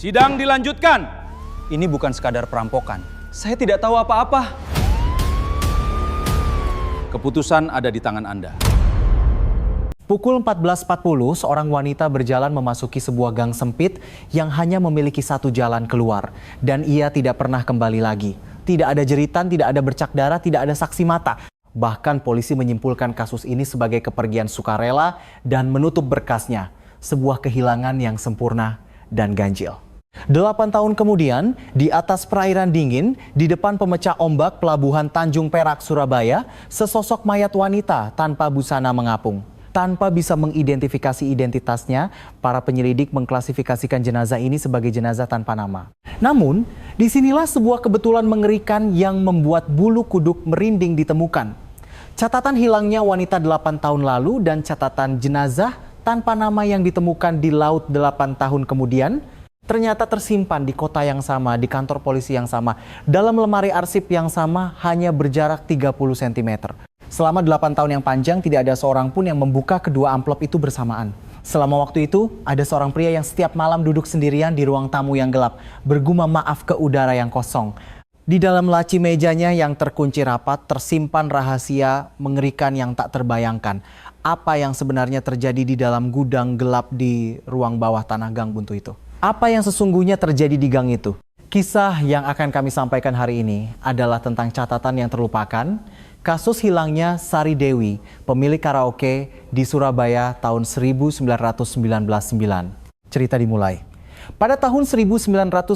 Sidang dilanjutkan. Ini bukan sekadar perampokan. Saya tidak tahu apa-apa. Keputusan ada di tangan Anda. Pukul 14.40, seorang wanita berjalan memasuki sebuah gang sempit yang hanya memiliki satu jalan keluar. Dan ia tidak pernah kembali lagi. Tidak ada jeritan, tidak ada bercak darah, tidak ada saksi mata. Bahkan polisi menyimpulkan kasus ini sebagai kepergian sukarela dan menutup berkasnya. Sebuah kehilangan yang sempurna dan ganjil. 8 tahun kemudian, di atas perairan dingin, di depan pemecah ombak pelabuhan Tanjung Perak, Surabaya, sesosok mayat wanita tanpa busana mengapung. Tanpa bisa mengidentifikasi identitasnya, para penyelidik mengklasifikasikan jenazah ini sebagai jenazah tanpa nama. Namun, disinilah sebuah kebetulan mengerikan yang membuat bulu kuduk merinding ditemukan. Catatan hilangnya wanita 8 tahun lalu dan catatan jenazah tanpa nama yang ditemukan di laut 8 tahun kemudian, ternyata tersimpan di kota yang sama, di kantor polisi yang sama, dalam lemari arsip yang sama, hanya berjarak 30 cm. Selama 8 tahun yang panjang, tidak ada seorang pun yang membuka kedua amplop itu bersamaan. Selama waktu itu, ada seorang pria yang setiap malam duduk sendirian di ruang tamu yang gelap, bergumam maaf ke udara yang kosong. Di dalam laci mejanya yang terkunci rapat, tersimpan rahasia mengerikan yang tak terbayangkan. Apa yang sebenarnya terjadi di dalam gudang gelap di ruang bawah tanah Gang Buntu itu? Apa yang sesungguhnya terjadi di gang itu? Kisah yang akan kami sampaikan hari ini adalah tentang catatan yang terlupakan, kasus hilangnya Sari Dewi, pemilik karaoke di Surabaya tahun 1999. Cerita dimulai. Pada tahun 1999,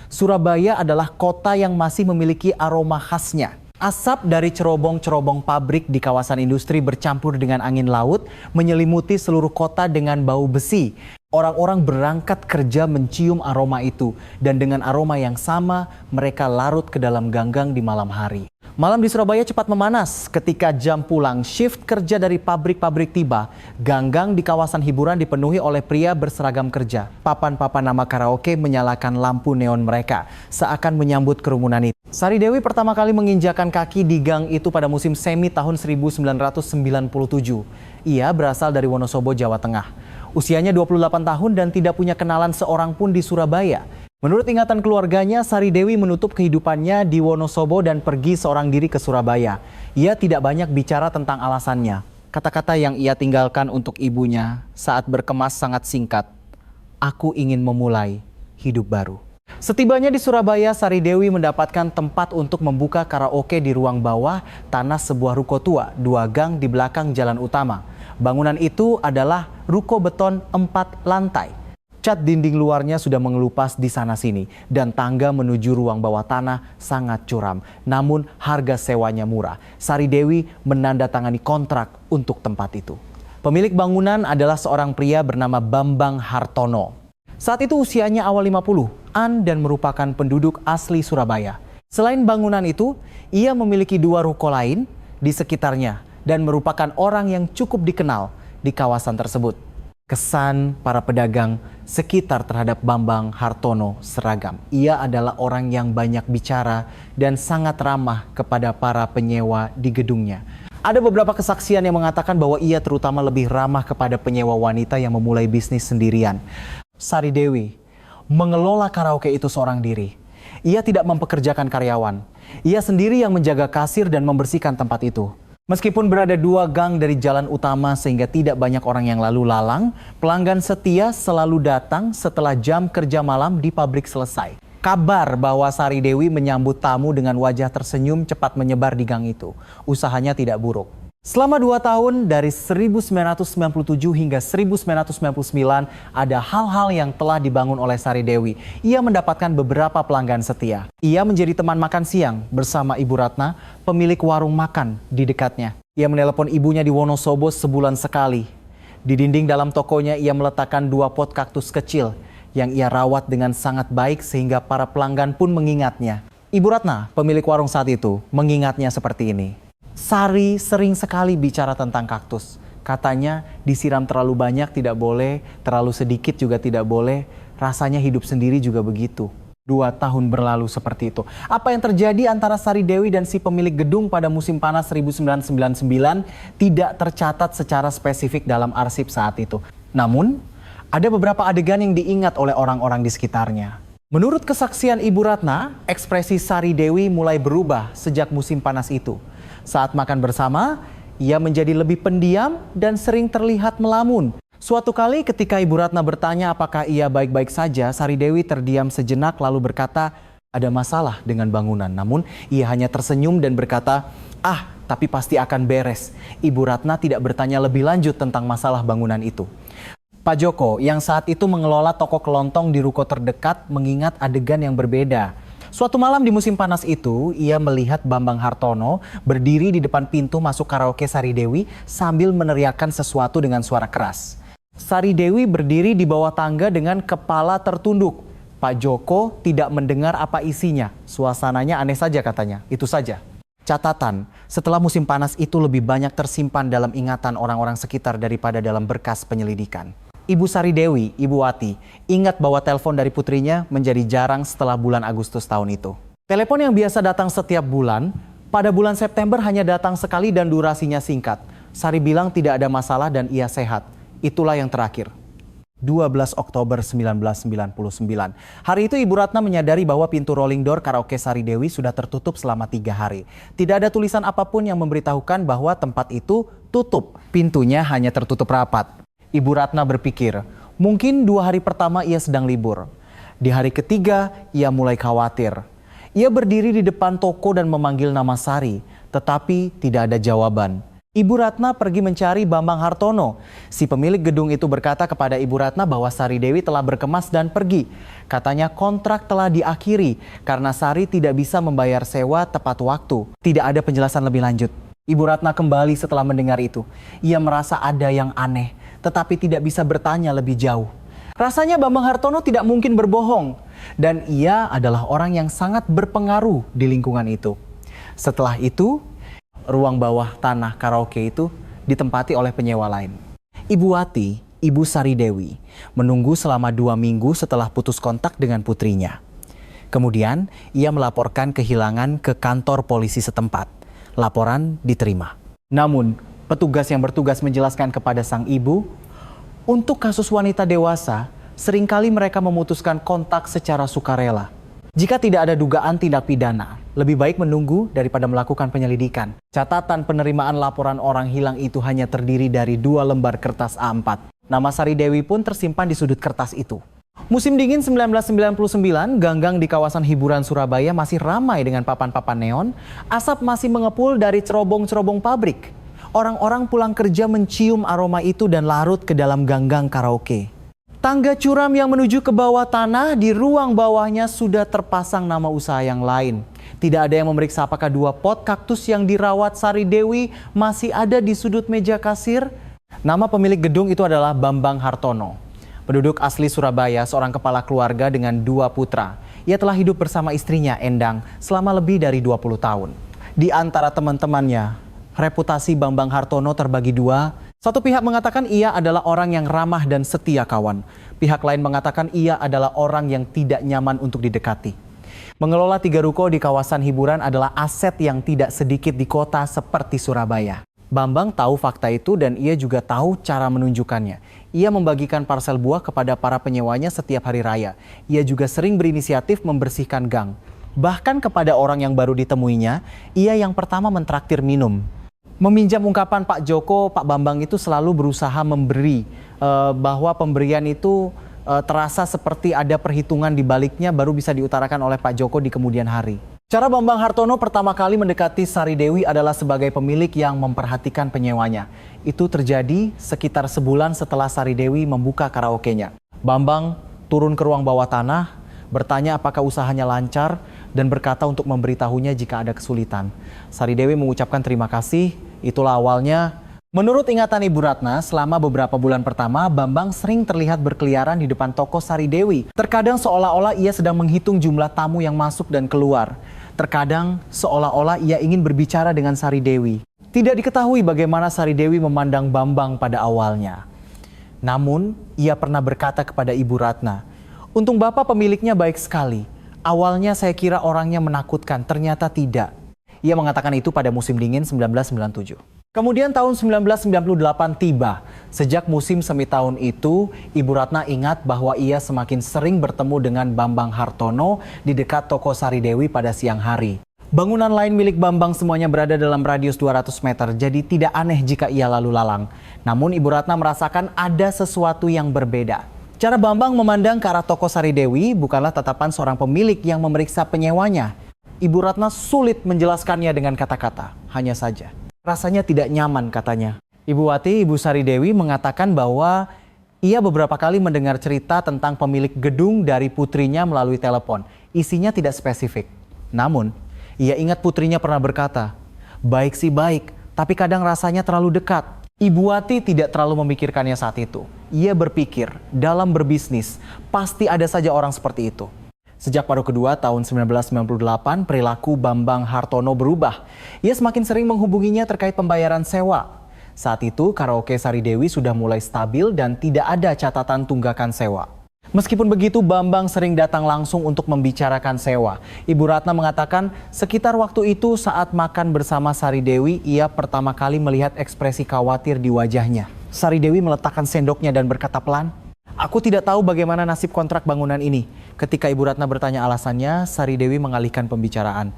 Surabaya adalah kota yang masih memiliki aroma khasnya. Asap dari cerobong-cerobong pabrik di kawasan industri bercampur dengan angin laut menyelimuti seluruh kota dengan bau besi. Orang-orang berangkat kerja mencium aroma itu, dan dengan aroma yang sama mereka larut ke dalam ganggang di malam hari. Malam di Surabaya cepat memanas. Ketika jam pulang shift kerja dari pabrik-pabrik tiba, ganggang di kawasan hiburan dipenuhi oleh pria berseragam kerja. Papan-papan nama karaoke menyalakan lampu neon mereka, seakan menyambut kerumunan itu. Sari Dewi pertama kali menginjakan kaki di gang itu pada musim semi tahun 1997. Ia berasal dari Wonosobo, Jawa Tengah. Usianya 28 tahun dan tidak punya kenalan seorang pun di Surabaya. Menurut ingatan keluarganya, Sari Dewi menutup kehidupannya di Wonosobo dan pergi seorang diri ke Surabaya. Ia tidak banyak bicara tentang alasannya. Kata-kata yang ia tinggalkan untuk ibunya saat berkemas sangat singkat. Aku ingin memulai hidup baru. Setibanya di Surabaya, Sari Dewi mendapatkan tempat untuk membuka karaoke di ruang bawah tanah sebuah ruko tua, 2 gang di belakang jalan utama. Bangunan itu adalah ruko beton 4 lantai. Cat dinding luarnya sudah mengelupas di sana-sini dan tangga menuju ruang bawah tanah sangat curam. Namun harga sewanya murah. Sari Dewi menandatangani kontrak untuk tempat itu. Pemilik bangunan adalah seorang pria bernama Bambang Hartono. Saat itu usianya awal 50-an dan merupakan penduduk asli Surabaya. Selain bangunan itu, ia memiliki 2 ruko lain di sekitarnya dan merupakan orang yang cukup dikenal di kawasan tersebut. Kesan para pedagang sekitar terhadap Bambang Hartono seragam. Ia adalah orang yang banyak bicara dan sangat ramah kepada para penyewa di gedungnya. Ada beberapa kesaksian yang mengatakan bahwa ia terutama lebih ramah kepada penyewa wanita yang memulai bisnis sendirian. Sari Dewi mengelola karaoke itu seorang diri. Ia tidak mempekerjakan karyawan. Ia sendiri yang menjaga kasir dan membersihkan tempat itu. Meskipun berada 2 gang dari jalan utama sehingga tidak banyak orang yang lalu lalang, pelanggan setia selalu datang setelah jam kerja malam di pabrik selesai. Kabar bahwa Sari Dewi menyambut tamu dengan wajah tersenyum cepat menyebar di gang itu. Usahanya tidak buruk. Selama 2 tahun dari 1997 hingga 1999 ada hal-hal yang telah dibangun oleh Sari Dewi. Ia mendapatkan beberapa pelanggan setia. Ia menjadi teman makan siang bersama Ibu Ratna, pemilik warung makan di dekatnya. Ia menelepon ibunya di Wonosobo sebulan sekali. Di dinding dalam tokonya ia meletakkan 2 pot kaktus kecil yang ia rawat dengan sangat baik sehingga para pelanggan pun mengingatnya. Ibu Ratna, pemilik warung saat itu, mengingatnya seperti ini. Sari sering sekali bicara tentang kaktus. Katanya disiram terlalu banyak tidak boleh, terlalu sedikit juga tidak boleh. Rasanya hidup sendiri juga begitu. 2 tahun berlalu seperti itu. Apa yang terjadi antara Sari Dewi dan si pemilik gedung pada musim panas 1999 tidak tercatat secara spesifik dalam arsip saat itu. Namun, Ada beberapa adegan yang diingat oleh orang-orang di sekitarnya. Menurut kesaksian Ibu Ratna, ekspresi Sari Dewi mulai berubah sejak musim panas itu. Saat makan bersama, ia menjadi lebih pendiam dan sering terlihat melamun. Suatu kali ketika Ibu Ratna bertanya apakah ia baik-baik saja, Sari Dewi terdiam sejenak lalu berkata, ada masalah dengan bangunan. Namun ia hanya tersenyum dan berkata, tapi pasti akan beres. Ibu Ratna tidak bertanya lebih lanjut tentang masalah bangunan itu. Pak Joko yang saat itu mengelola toko kelontong di ruko terdekat mengingat adegan yang berbeda. Suatu malam di musim panas itu, ia melihat Bambang Hartono berdiri di depan pintu masuk karaoke Sari Dewi sambil meneriakkan sesuatu dengan suara keras. Sari Dewi berdiri di bawah tangga dengan kepala tertunduk. Pak Joko tidak mendengar apa isinya. Suasananya aneh saja katanya. Itu saja. Catatan, setelah musim panas itu lebih banyak tersimpan dalam ingatan orang-orang sekitar daripada dalam berkas penyelidikan. Ibu Sari Dewi, Ibu Wati, ingat bahwa telepon dari putrinya menjadi jarang setelah bulan Agustus tahun itu. Telepon yang biasa datang setiap bulan, pada bulan September hanya datang sekali dan durasinya singkat. Sari bilang tidak ada masalah dan ia sehat. Itulah yang terakhir. 12 Oktober 1999. Hari itu Ibu Ratna menyadari bahwa pintu rolling door karaoke Sari Dewi sudah tertutup selama 3 hari. Tidak ada tulisan apapun yang memberitahukan bahwa tempat itu tutup. Pintunya hanya tertutup rapat. Ibu Ratna berpikir, mungkin 2 hari pertama ia sedang libur. Di hari ketiga, ia mulai khawatir. Ia berdiri di depan toko dan memanggil nama Sari, tetapi tidak ada jawaban. Ibu Ratna pergi mencari Bambang Hartono. Si pemilik gedung itu berkata kepada Ibu Ratna bahwa Sari Dewi telah berkemas dan pergi. Katanya kontrak telah diakhiri karena Sari tidak bisa membayar sewa tepat waktu. Tidak ada penjelasan lebih lanjut. Ibu Ratna kembali setelah mendengar itu. Ia merasa ada yang aneh, tetapi tidak bisa bertanya lebih jauh. Rasanya Bambang Hartono tidak mungkin berbohong. Dan ia adalah orang yang sangat berpengaruh di lingkungan itu. Setelah itu, ruang bawah tanah karaoke itu ditempati oleh penyewa lain. Ibu Wati, Ibu Sari Dewi, menunggu selama 2 minggu setelah putus kontak dengan putrinya. Kemudian, ia melaporkan kehilangan ke kantor polisi setempat. Laporan diterima. Namun, petugas yang bertugas menjelaskan kepada sang ibu, untuk kasus wanita dewasa, seringkali mereka memutuskan kontak secara sukarela. Jika tidak ada dugaan tindak pidana, lebih baik menunggu daripada melakukan penyelidikan. Catatan penerimaan laporan orang hilang itu hanya terdiri dari 2 lembar kertas A4. Nama Sari Dewi pun tersimpan di sudut kertas itu. Musim dingin 1999, ganggang di kawasan hiburan Surabaya masih ramai dengan papan-papan neon. Asap masih mengepul dari cerobong-cerobong pabrik. Orang-orang pulang kerja mencium aroma itu dan larut ke dalam ganggang karaoke. Tangga curam yang menuju ke bawah tanah, di ruang bawahnya sudah terpasang nama usaha yang lain. Tidak ada yang memeriksa apakah 2 pot kaktus yang dirawat Sari Dewi masih ada di sudut meja kasir. Nama pemilik gedung itu adalah Bambang Hartono. Penduduk asli Surabaya, seorang kepala keluarga dengan 2 putra. Ia telah hidup bersama istrinya, Endang, selama lebih dari 20 tahun. Di antara teman-temannya, reputasi Bambang Hartono terbagi 2. Satu pihak mengatakan ia adalah orang yang ramah dan setia kawan. Pihak lain mengatakan ia adalah orang yang tidak nyaman untuk didekati. Mengelola 3 ruko di kawasan hiburan adalah aset yang tidak sedikit di kota seperti Surabaya. Bambang tahu fakta itu dan ia juga tahu cara menunjukkannya. Ia membagikan parsel buah kepada para penyewanya setiap hari raya. Ia juga sering berinisiatif membersihkan gang. Bahkan kepada orang yang baru ditemuinya, ia yang pertama mentraktir minum. Meminjam ungkapan Pak Joko, Pak Bambang itu selalu berusaha memberi, bahwa pemberian itu terasa seperti ada perhitungan di baliknya baru bisa diutarakan oleh Pak Joko di kemudian hari. Cara Bambang Hartono pertama kali mendekati Sari Dewi adalah sebagai pemilik yang memperhatikan penyewanya. Itu terjadi sekitar sebulan setelah Sari Dewi membuka karaoke-nya. Bambang turun ke ruang bawah tanah, bertanya apakah usahanya lancar, dan berkata untuk memberitahunya jika ada kesulitan. Sari Dewi mengucapkan terima kasih, itulah awalnya. Menurut ingatan Ibu Ratna, selama beberapa bulan pertama, Bambang sering terlihat berkeliaran di depan toko Sari Dewi. Terkadang seolah-olah ia sedang menghitung jumlah tamu yang masuk dan keluar. Terkadang seolah-olah ia ingin berbicara dengan Sari Dewi. Tidak diketahui bagaimana Sari Dewi memandang Bambang pada awalnya. Namun, ia pernah berkata kepada Ibu Ratna, "Untung Bapak pemiliknya baik sekali. Awalnya saya kira orangnya menakutkan, ternyata tidak." Ia mengatakan itu pada musim dingin 1997. Kemudian tahun 1998 tiba. Sejak musim semi tahun itu, Ibu Ratna ingat bahwa ia semakin sering bertemu dengan Bambang Hartono di dekat toko Sari Dewi pada siang hari. Bangunan lain milik Bambang semuanya berada dalam radius 200 meter, jadi tidak aneh jika ia lalu lalang. Namun Ibu Ratna merasakan ada sesuatu yang berbeda. Cara Bambang memandang ke arah toko Sari Dewi bukanlah tatapan seorang pemilik yang memeriksa penyewanya. Ibu Ratna sulit menjelaskannya dengan kata-kata, hanya saja rasanya tidak nyaman katanya. Ibu Wati, Ibu Sari Dewi mengatakan bahwa ia beberapa kali mendengar cerita tentang pemilik gedung dari putrinya melalui telepon. Isinya tidak spesifik. Namun, ia ingat putrinya pernah berkata, "Baik sih baik, tapi kadang rasanya terlalu dekat." Ibu Wati tidak terlalu memikirkannya saat itu. Ia berpikir, dalam berbisnis, pasti ada saja orang seperti itu. Sejak paruh kedua tahun 1998, perilaku Bambang Hartono berubah. Ia semakin sering menghubunginya terkait pembayaran sewa. Saat itu, karaoke Sari Dewi sudah mulai stabil dan tidak ada catatan tunggakan sewa. Meskipun begitu, Bambang sering datang langsung untuk membicarakan sewa. Ibu Ratna mengatakan, sekitar waktu itu saat makan bersama Sari Dewi, ia pertama kali melihat ekspresi khawatir di wajahnya. Sari Dewi meletakkan sendoknya dan berkata pelan, "Aku tidak tahu bagaimana nasib kontrak bangunan ini." Ketika Ibu Ratna bertanya alasannya, Sari Dewi mengalihkan pembicaraan.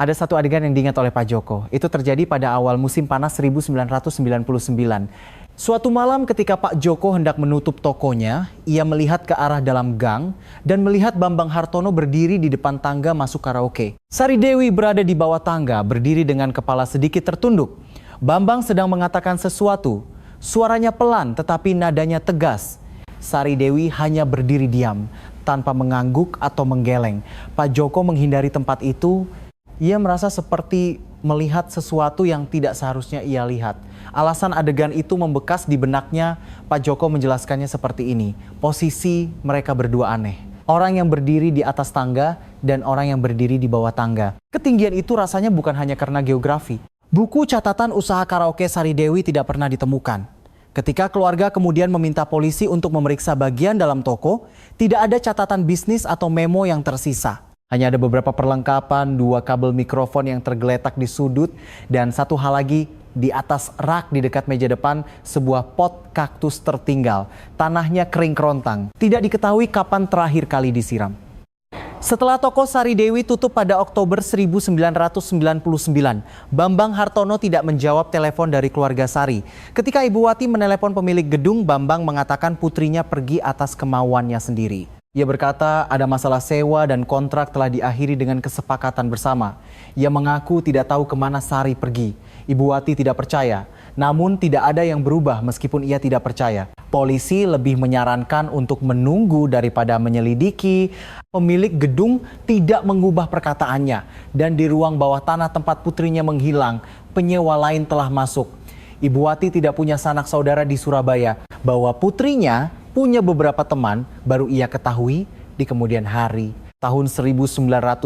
Ada satu adegan yang diingat oleh Pak Joko. Itu terjadi pada awal musim panas 1999. Suatu malam ketika Pak Joko hendak menutup tokonya, ia melihat ke arah dalam gang dan melihat Bambang Hartono berdiri di depan tangga masuk karaoke. Sari Dewi berada di bawah tangga, berdiri dengan kepala sedikit tertunduk. Bambang sedang mengatakan sesuatu. Suaranya pelan tetapi nadanya tegas. Sari Dewi hanya berdiri diam, tanpa mengangguk atau menggeleng. Pak Joko menghindari tempat itu. Ia merasa seperti melihat sesuatu yang tidak seharusnya ia lihat. Alasan adegan itu membekas di benaknya. Pak Joko menjelaskannya seperti ini. Posisi mereka berdua aneh. Orang yang berdiri di atas tangga dan orang yang berdiri di bawah tangga. Ketinggian itu rasanya bukan hanya karena geografi. Buku catatan usaha karaoke Sari Dewi tidak pernah ditemukan. Ketika keluarga kemudian meminta polisi untuk memeriksa bagian dalam toko, tidak ada catatan bisnis atau memo yang tersisa. Hanya ada beberapa perlengkapan, 2 kabel mikrofon yang tergeletak di sudut, dan satu hal lagi, di atas rak di dekat meja depan, sebuah pot kaktus tertinggal. Tanahnya kering kerontang. Tidak diketahui kapan terakhir kali disiram. Setelah toko Sari Dewi tutup pada Oktober 1999, Bambang Hartono tidak menjawab telepon dari keluarga Sari. Ketika Ibu Wati menelepon pemilik gedung, Bambang mengatakan putrinya pergi atas kemauannya sendiri. Ia berkata ada masalah sewa dan kontrak telah diakhiri dengan kesepakatan bersama. Ia mengaku tidak tahu kemana Sari pergi. Ibu Wati tidak percaya, namun tidak ada yang berubah meskipun ia tidak percaya. Polisi lebih menyarankan untuk menunggu daripada menyelidiki. Pemilik gedung tidak mengubah perkataannya, dan di ruang bawah tanah tempat putrinya menghilang, penyewa lain telah masuk. Ibu Wati tidak punya sanak saudara di Surabaya. Bahwa putrinya punya beberapa teman baru ia ketahui di kemudian hari. Tahun 1999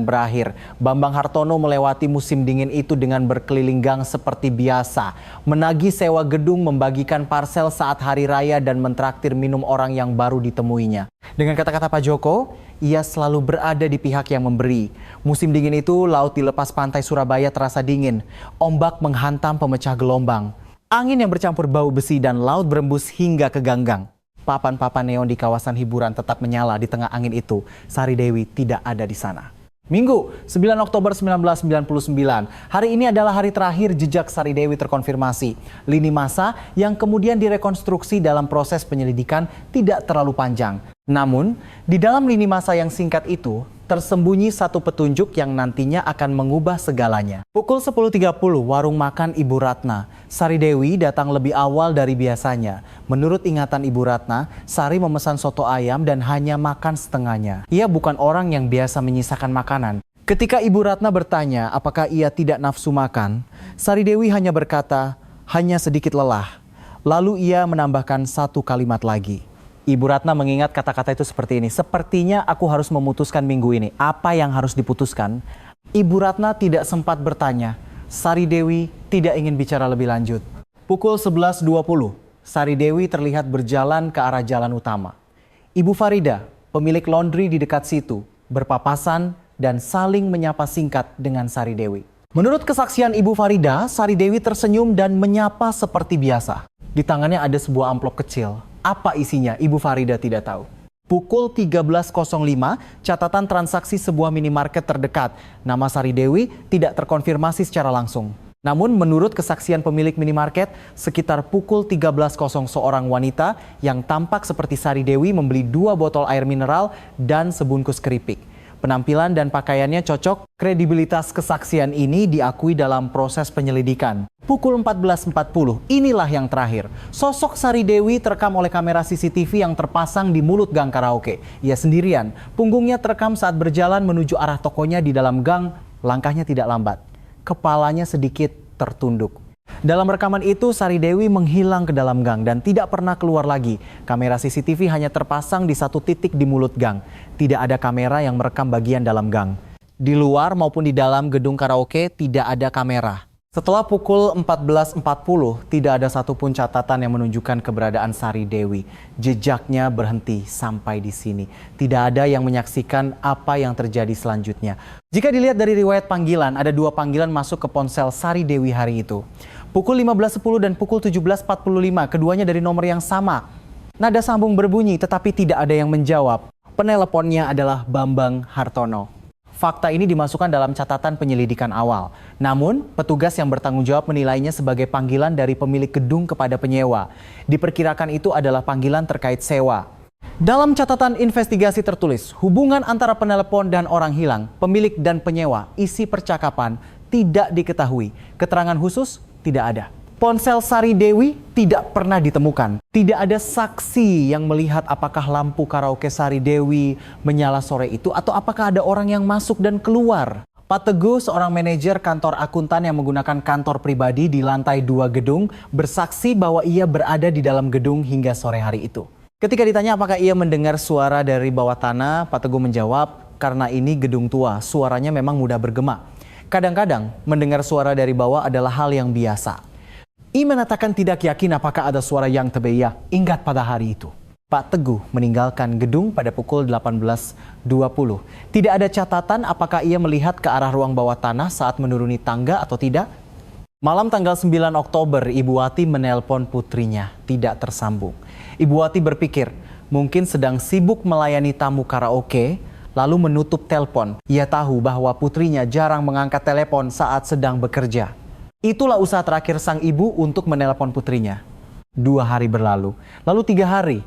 berakhir. Bambang Hartono melewati musim dingin itu dengan berkeliling gang seperti biasa. Menagih sewa gedung, membagikan parsel saat hari raya dan mentraktir minum orang yang baru ditemuinya. Dengan kata-kata Pak Joko, ia selalu berada di pihak yang memberi. Musim dingin itu, laut di lepas pantai Surabaya terasa dingin. Ombak menghantam pemecah gelombang. Angin yang bercampur bau besi dan laut berembus hingga ke ganggang. Papan-papan neon di kawasan hiburan tetap menyala di tengah angin itu. Sari Dewi tidak ada di sana. Minggu, 9 Oktober 1999. Hari ini adalah hari terakhir jejak Sari Dewi terkonfirmasi. Lini masa yang kemudian direkonstruksi dalam proses penyelidikan tidak terlalu panjang. Namun, di dalam lini masa yang singkat itu, tersembunyi satu petunjuk yang nantinya akan mengubah segalanya. Pukul 10.30, warung makan Ibu Ratna. Sari Dewi datang lebih awal dari biasanya. Menurut ingatan Ibu Ratna, Sari memesan soto ayam dan hanya makan setengahnya. Ia bukan orang yang biasa menyisakan makanan. Ketika Ibu Ratna bertanya apakah ia tidak nafsu makan, Sari Dewi hanya berkata, hanya sedikit lelah. Lalu ia menambahkan satu kalimat lagi. Ibu Ratna mengingat kata-kata itu seperti ini. Sepertinya aku harus memutuskan minggu ini. Apa yang harus diputuskan? Ibu Ratna tidak sempat bertanya. Sari Dewi tidak ingin bicara lebih lanjut. Pukul 11.20, Sari Dewi terlihat berjalan ke arah jalan utama. Ibu Farida, pemilik laundry di dekat situ, berpapasan dan saling menyapa singkat dengan Sari Dewi. Menurut kesaksian Ibu Farida, Sari Dewi tersenyum dan menyapa seperti biasa. Di tangannya ada sebuah amplop kecil. Apa isinya? Ibu Farida tidak tahu. Pukul 13.05, catatan transaksi sebuah minimarket terdekat. Nama Sari Dewi tidak terkonfirmasi secara langsung. Namun menurut kesaksian pemilik minimarket, sekitar pukul 13.00 seorang wanita yang tampak seperti Sari Dewi membeli 2 botol air mineral dan sebungkus keripik. Penampilan dan pakaiannya cocok. Kredibilitas kesaksian ini diakui dalam proses penyelidikan. Pukul 14.40, inilah yang terakhir. Sosok Sari Dewi terekam oleh kamera CCTV yang terpasang di mulut gang karaoke. Ia sendirian. Punggungnya terekam saat berjalan menuju arah tokonya di dalam gang. Langkahnya tidak lambat. Kepalanya sedikit tertunduk. Dalam rekaman itu, Sari Dewi menghilang ke dalam gang dan tidak pernah keluar lagi. Kamera CCTV hanya terpasang di satu titik di mulut gang. Tidak ada kamera yang merekam bagian dalam gang. Di luar maupun di dalam gedung karaoke tidak ada kamera. Setelah pukul 14.40, tidak ada satupun catatan yang menunjukkan keberadaan Sari Dewi. Jejaknya berhenti sampai di sini. Tidak ada yang menyaksikan apa yang terjadi selanjutnya. Jika dilihat dari riwayat panggilan, ada 2 panggilan masuk ke ponsel Sari Dewi hari itu. Pukul 15.10 dan pukul 17.45, keduanya dari nomor yang sama. Nada sambung berbunyi tetapi tidak ada yang menjawab. Peneleponnya adalah Bambang Hartono. Fakta ini dimasukkan dalam catatan penyelidikan awal. Namun, petugas yang bertanggung jawab menilainya sebagai panggilan dari pemilik gedung kepada penyewa. Diperkirakan itu adalah panggilan terkait sewa. Dalam catatan investigasi tertulis, hubungan antara penelepon dan orang hilang, pemilik dan penyewa, isi percakapan tidak diketahui. Keterangan khusus tidak ada. Ponsel Sari Dewi tidak pernah ditemukan. Tidak ada saksi yang melihat apakah lampu karaoke Sari Dewi menyala sore itu atau apakah ada orang yang masuk dan keluar. Pak Teguh, seorang manajer kantor akuntan yang menggunakan kantor pribadi di lantai 2 gedung, bersaksi bahwa ia berada di dalam gedung hingga sore hari itu. Ketika ditanya apakah ia mendengar suara dari bawah tanah, Pak Teguh menjawab, karena ini gedung tua, suaranya memang mudah bergema. Kadang-kadang mendengar suara dari bawah adalah hal yang biasa. Ia mengatakan tidak yakin apakah ada suara yang terbeya. Ingat pada hari itu, Pak Teguh meninggalkan gedung pada pukul 18.20. Tidak ada catatan apakah ia melihat ke arah ruang bawah tanah saat menuruni tangga atau tidak. Malam tanggal 9 Oktober, Ibu Wati menelpon putrinya, tidak tersambung. Ibu Wati berpikir, mungkin sedang sibuk melayani tamu karaoke, lalu menutup telepon. Ia tahu bahwa putrinya jarang mengangkat telepon saat sedang bekerja. Itulah usaha terakhir sang ibu untuk menelpon putrinya. 2 hari berlalu, lalu 3 hari.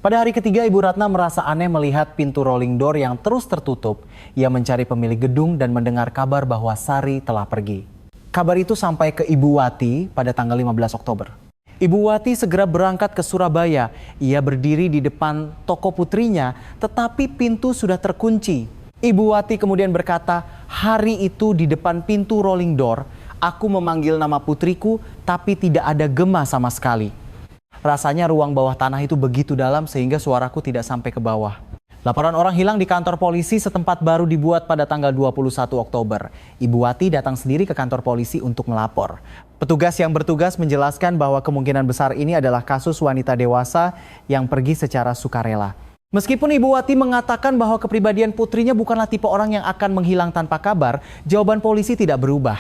Pada hari ketiga, Ibu Ratna merasa aneh melihat pintu rolling door yang terus tertutup. Ia mencari pemilik gedung dan mendengar kabar bahwa Sari telah pergi. Kabar itu sampai ke Ibu Wati pada tanggal 15 Oktober. Ibu Wati segera berangkat ke Surabaya. Ia berdiri di depan toko putrinya, tetapi pintu sudah terkunci. Ibu Wati kemudian berkata, hari itu di depan pintu rolling door, aku memanggil nama putriku, tapi tidak ada gema sama sekali. Rasanya ruang bawah tanah itu begitu dalam sehingga suaraku tidak sampai ke bawah. Laporan orang hilang di kantor polisi setempat baru dibuat pada tanggal 21 Oktober. Ibu Wati datang sendiri ke kantor polisi untuk melapor. Petugas yang bertugas menjelaskan bahwa kemungkinan besar ini adalah kasus wanita dewasa yang pergi secara sukarela. Meskipun Ibu Wati mengatakan bahwa kepribadian putrinya bukanlah tipe orang yang akan menghilang tanpa kabar, jawaban polisi tidak berubah.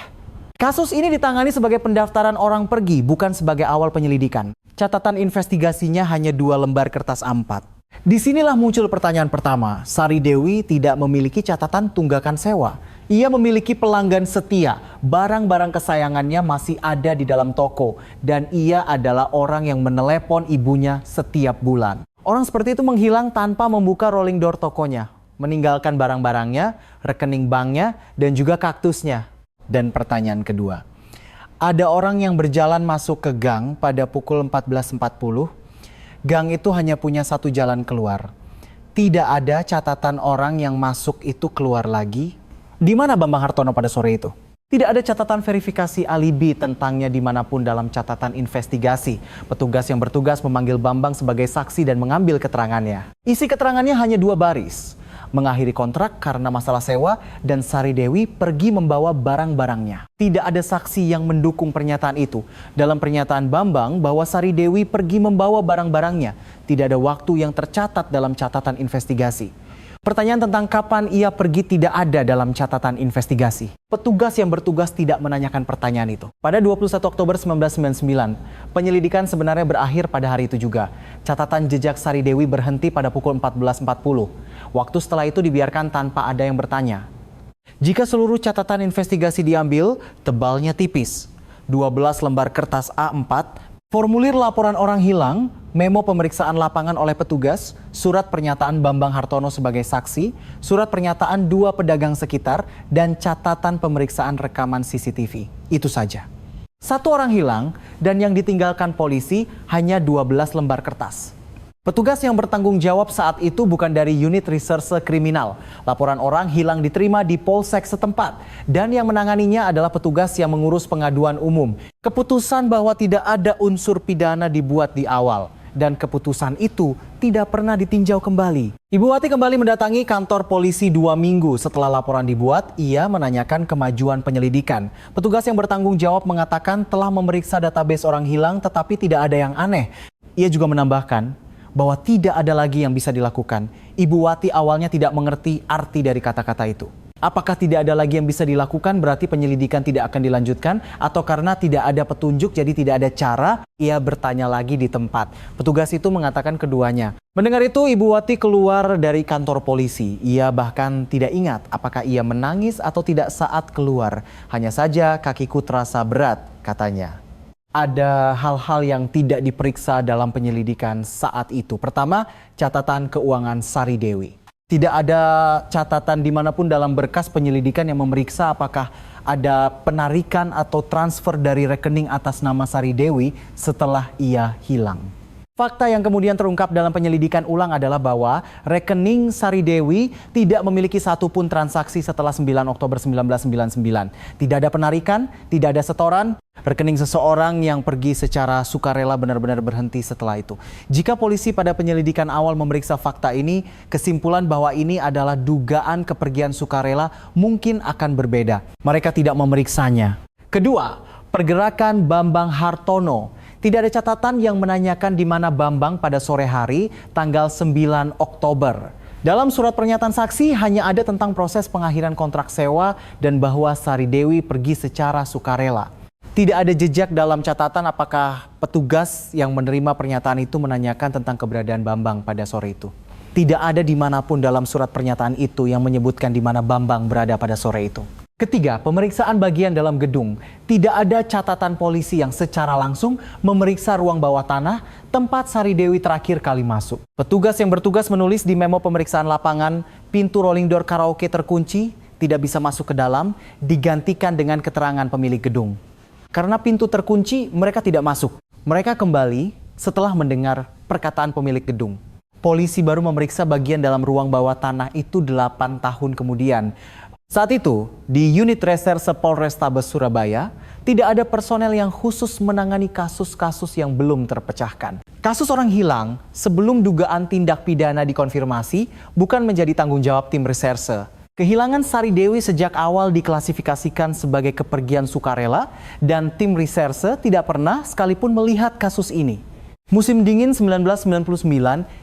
Kasus ini ditangani sebagai pendaftaran orang pergi, bukan sebagai awal penyelidikan. Catatan investigasinya hanya 2 lembar kertas A4. Disinilah muncul pertanyaan pertama. Sari Dewi tidak memiliki catatan tunggakan sewa. Ia memiliki pelanggan setia. Barang-barang kesayangannya masih ada di dalam toko. Dan ia adalah orang yang menelepon ibunya setiap bulan. Orang seperti itu menghilang tanpa membuka rolling door tokonya. Meninggalkan barang-barangnya, rekening banknya, dan juga kaktusnya. Dan pertanyaan kedua, ada orang yang berjalan masuk ke gang pada pukul 14.40. Gang itu hanya punya satu jalan keluar. Tidak ada catatan orang yang masuk itu keluar lagi. Di mana Bambang Hartono pada sore itu? Tidak ada catatan verifikasi alibi tentangnya dimanapun dalam catatan investigasi. Petugas yang bertugas memanggil Bambang sebagai saksi dan mengambil keterangannya. Isi keterangannya hanya 2 baris. Mengakhiri kontrak karena masalah sewa dan Sari Dewi pergi membawa barang-barangnya. Tidak ada saksi yang mendukung pernyataan itu. Dalam pernyataan Bambang bahwa Sari Dewi pergi membawa barang-barangnya, tidak ada waktu yang tercatat dalam catatan investigasi. Pertanyaan tentang kapan ia pergi tidak ada dalam catatan investigasi. Petugas yang bertugas tidak menanyakan pertanyaan itu. Pada 21 Oktober 1999, penyelidikan sebenarnya berakhir pada hari itu juga. Catatan jejak Sari Dewi berhenti pada pukul 14.40. Waktu setelah itu dibiarkan tanpa ada yang bertanya. Jika seluruh catatan investigasi diambil, tebalnya tipis. 12 lembar kertas A4, formulir laporan orang hilang, memo pemeriksaan lapangan oleh petugas, surat pernyataan Bambang Hartono sebagai saksi, surat pernyataan 2 pedagang sekitar, dan catatan pemeriksaan rekaman CCTV. Itu saja. 1 orang hilang dan yang ditinggalkan polisi hanya 12 lembar kertas. Petugas yang bertanggung jawab saat itu bukan dari unit reserse kriminal. Laporan orang hilang diterima di Polsek setempat dan yang menanganinya adalah petugas yang mengurus pengaduan umum. Keputusan bahwa tidak ada unsur pidana dibuat di awal dan keputusan itu tidak pernah ditinjau kembali. Ibu Wati kembali mendatangi kantor polisi 2 minggu setelah laporan dibuat. Ia menanyakan kemajuan penyelidikan. Petugas yang bertanggung jawab mengatakan telah memeriksa database orang hilang tetapi tidak ada yang aneh. Ia juga menambahkan bahwa tidak ada lagi yang bisa dilakukan. Ibu Wati awalnya tidak mengerti arti dari kata-kata itu. Apakah tidak ada lagi yang bisa dilakukan berarti penyelidikan tidak akan dilanjutkan? Atau karena tidak ada petunjuk jadi tidak ada cara? Ia bertanya lagi di tempat. Petugas itu mengatakan keduanya. Mendengar itu Ibu Wati keluar dari kantor polisi. Ia bahkan tidak ingat apakah ia menangis atau tidak saat keluar. Hanya saja kakiku terasa berat, katanya. Ada hal-hal yang tidak diperiksa dalam penyelidikan saat itu. Pertama, catatan keuangan Sari Dewi. Tidak ada catatan dimanapun dalam berkas penyelidikan yang memeriksa apakah ada penarikan atau transfer dari rekening atas nama Sari Dewi setelah ia hilang. Fakta yang kemudian terungkap dalam penyelidikan ulang adalah bahwa rekening Sari Dewi tidak memiliki satupun transaksi setelah 9 Oktober 1999. Tidak ada penarikan, tidak ada setoran. Rekening seseorang yang pergi secara sukarela benar-benar berhenti setelah itu. Jika polisi pada penyelidikan awal memeriksa fakta ini, kesimpulan bahwa ini adalah dugaan kepergian sukarela mungkin akan berbeda. Mereka tidak memeriksanya. Kedua, pergerakan Bambang Hartono. Tidak ada catatan yang menanyakan di mana Bambang pada sore hari tanggal 9 Oktober. Dalam surat pernyataan saksi hanya ada tentang proses pengakhiran kontrak sewa dan bahwa Sari Dewi pergi secara sukarela. Tidak ada jejak dalam catatan apakah petugas yang menerima pernyataan itu menanyakan tentang keberadaan Bambang pada sore itu. Tidak ada dimanapun dalam surat pernyataan itu yang menyebutkan di mana Bambang berada pada sore itu. Ketiga, pemeriksaan bagian dalam gedung. Tidak ada catatan polisi yang secara langsung memeriksa ruang bawah tanah tempat Sari Dewi terakhir kali masuk. Petugas yang bertugas menulis di memo pemeriksaan lapangan, pintu rolling door karaoke terkunci, tidak bisa masuk ke dalam, digantikan dengan keterangan pemilik gedung. Karena pintu terkunci, mereka tidak masuk. Mereka kembali setelah mendengar perkataan pemilik gedung. Polisi baru memeriksa bagian dalam ruang bawah tanah itu 8 tahun kemudian. Saat itu, di unit reserse Polrestabes Surabaya, tidak ada personel yang khusus menangani kasus-kasus yang belum terpecahkan. Kasus orang hilang sebelum dugaan tindak pidana dikonfirmasi bukan menjadi tanggung jawab tim reserse. Kehilangan Sari Dewi sejak awal diklasifikasikan sebagai kepergian sukarela dan tim reserse tidak pernah sekalipun melihat kasus ini. Musim dingin 1999,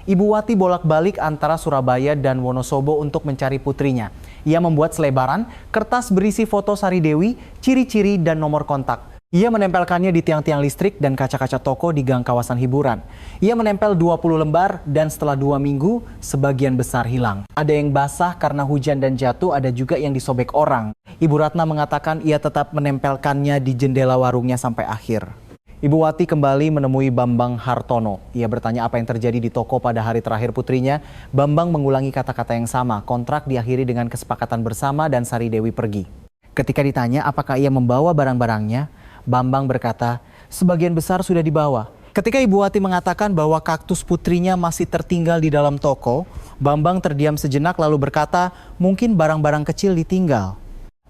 Ibu Wati bolak-balik antara Surabaya dan Wonosobo untuk mencari putrinya. Ia membuat selebaran, kertas berisi foto Sari Dewi, ciri-ciri dan nomor kontak. Ia menempelkannya di tiang-tiang listrik dan kaca-kaca toko di gang kawasan hiburan. Ia menempel 20 lembar dan setelah 2 minggu, sebagian besar hilang. Ada yang basah karena hujan dan jatuh, ada juga yang disobek orang. Ibu Ratna mengatakan ia tetap menempelkannya di jendela warungnya sampai akhir. Ibu Wati kembali menemui Bambang Hartono. Ia bertanya apa yang terjadi di toko pada hari terakhir putrinya. Bambang mengulangi kata-kata yang sama. Kontrak diakhiri dengan kesepakatan bersama dan Sari Dewi pergi. Ketika ditanya apakah ia membawa barang-barangnya, Bambang berkata, sebagian besar sudah dibawa. Ketika Ibu Wati mengatakan bahwa kaktus putrinya masih tertinggal di dalam toko, Bambang terdiam sejenak lalu berkata, mungkin barang-barang kecil ditinggal.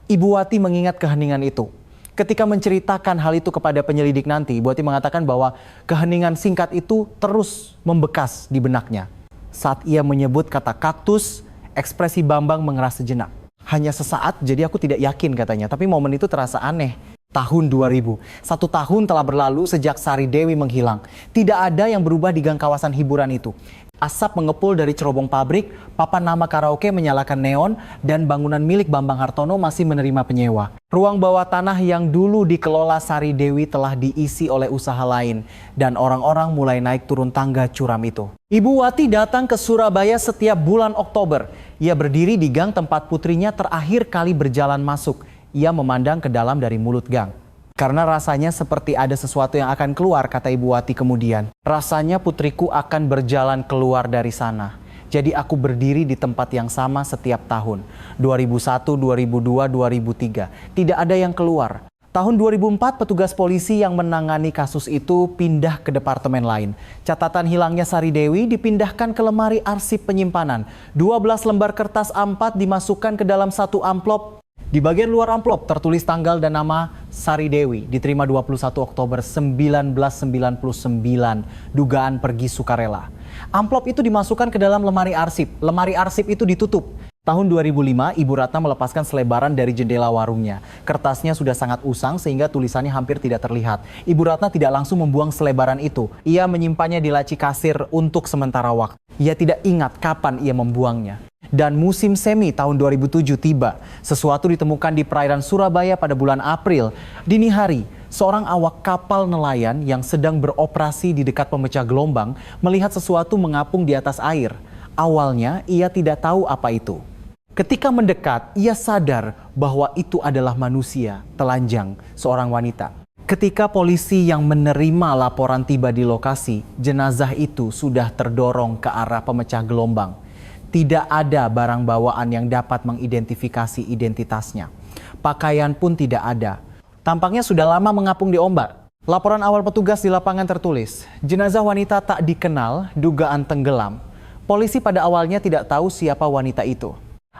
Ibu Wati mengingat keheningan itu. Ketika menceritakan hal itu kepada penyelidik nanti, Ibu Wati mengatakan bahwa keheningan singkat itu terus membekas di benaknya. Saat ia menyebut kata kaktus, ekspresi Bambang mengeras sejenak. Hanya sesaat, jadi aku tidak yakin katanya. Tapi momen itu terasa aneh. Tahun 2000, 1 tahun telah berlalu sejak Sari Dewi menghilang. Tidak ada yang berubah di gang kawasan hiburan itu. Asap mengepul dari cerobong pabrik, papan nama karaoke menyalakan neon, dan bangunan milik Bambang Hartono masih menerima penyewa. Ruang bawah tanah yang dulu dikelola Sari Dewi telah diisi oleh usaha lain, dan orang-orang mulai naik turun tangga curam itu. Ibu Wati datang ke Surabaya setiap bulan Oktober. Ia berdiri di gang tempat putrinya terakhir kali berjalan masuk. Ia memandang ke dalam dari mulut gang. Karena rasanya seperti ada sesuatu yang akan keluar, kata Ibu Wati kemudian. Rasanya putriku akan berjalan keluar dari sana. Jadi aku berdiri di tempat yang sama setiap tahun. 2001, 2002, 2003. Tidak ada yang keluar. Tahun 2004, petugas polisi yang menangani kasus itu pindah ke departemen lain. Catatan hilangnya Sari Dewi dipindahkan ke lemari arsip penyimpanan. 12 lembar kertas A4 dimasukkan ke dalam satu amplop. Di bagian luar amplop tertulis tanggal dan nama Sari Dewi, diterima 21 Oktober 1999, dugaan pergi sukarela. Amplop itu dimasukkan ke dalam lemari arsip. Lemari arsip itu ditutup. Tahun 2005, Ibu Ratna melepaskan selebaran dari jendela warungnya. Kertasnya sudah sangat usang sehingga tulisannya hampir tidak terlihat. Ibu Ratna tidak langsung membuang selebaran itu. Ia menyimpannya di laci kasir untuk sementara waktu. Ia tidak ingat kapan ia membuangnya. Dan musim semi tahun 2007 tiba. Sesuatu ditemukan di perairan Surabaya pada bulan April. Dini hari, seorang awak kapal nelayan yang sedang beroperasi di dekat pemecah gelombang melihat sesuatu mengapung di atas air. Awalnya ia tidak tahu apa itu. Ketika mendekat, ia sadar bahwa itu adalah manusia telanjang, seorang wanita. Ketika polisi yang menerima laporan tiba di lokasi, jenazah itu sudah terdorong ke arah pemecah gelombang. Tidak ada barang bawaan yang dapat mengidentifikasi identitasnya. Pakaian pun tidak ada. Tampaknya sudah lama mengapung di ombak. Laporan awal petugas di lapangan tertulis, jenazah wanita tak dikenal, dugaan tenggelam. Polisi pada awalnya tidak tahu siapa wanita itu.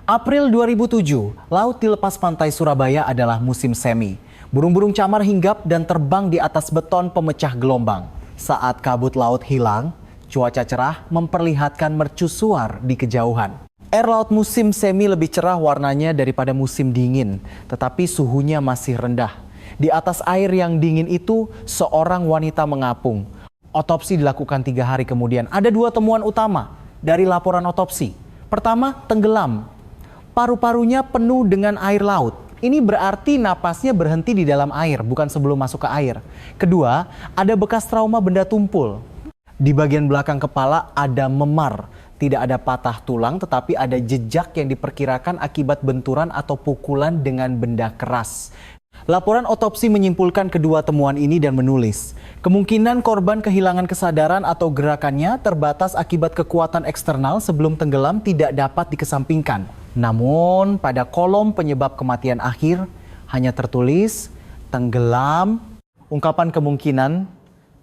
April 2007, laut di lepas pantai Surabaya adalah musim semi. Burung-burung camar hinggap dan terbang di atas beton pemecah gelombang. Saat kabut laut hilang, cuaca cerah memperlihatkan mercusuar di kejauhan. Air laut musim semi lebih cerah warnanya daripada musim dingin, tetapi suhunya masih rendah. Di atas air yang dingin itu, seorang wanita mengapung. Otopsi dilakukan 3 hari kemudian. Ada 2 temuan utama dari laporan otopsi. Pertama, tenggelam. Paru-parunya penuh dengan air laut. Ini berarti napasnya berhenti di dalam air, bukan sebelum masuk ke air. Kedua, ada bekas trauma benda tumpul. Di bagian belakang kepala ada memar. Tidak ada patah tulang, tetapi ada jejak yang diperkirakan akibat benturan atau pukulan dengan benda keras. Laporan otopsi menyimpulkan kedua temuan ini dan menulis, kemungkinan korban kehilangan kesadaran atau gerakannya terbatas akibat kekuatan eksternal sebelum tenggelam tidak dapat dikesampingkan. Namun pada kolom penyebab kematian akhir hanya tertulis tenggelam. Ungkapan kemungkinan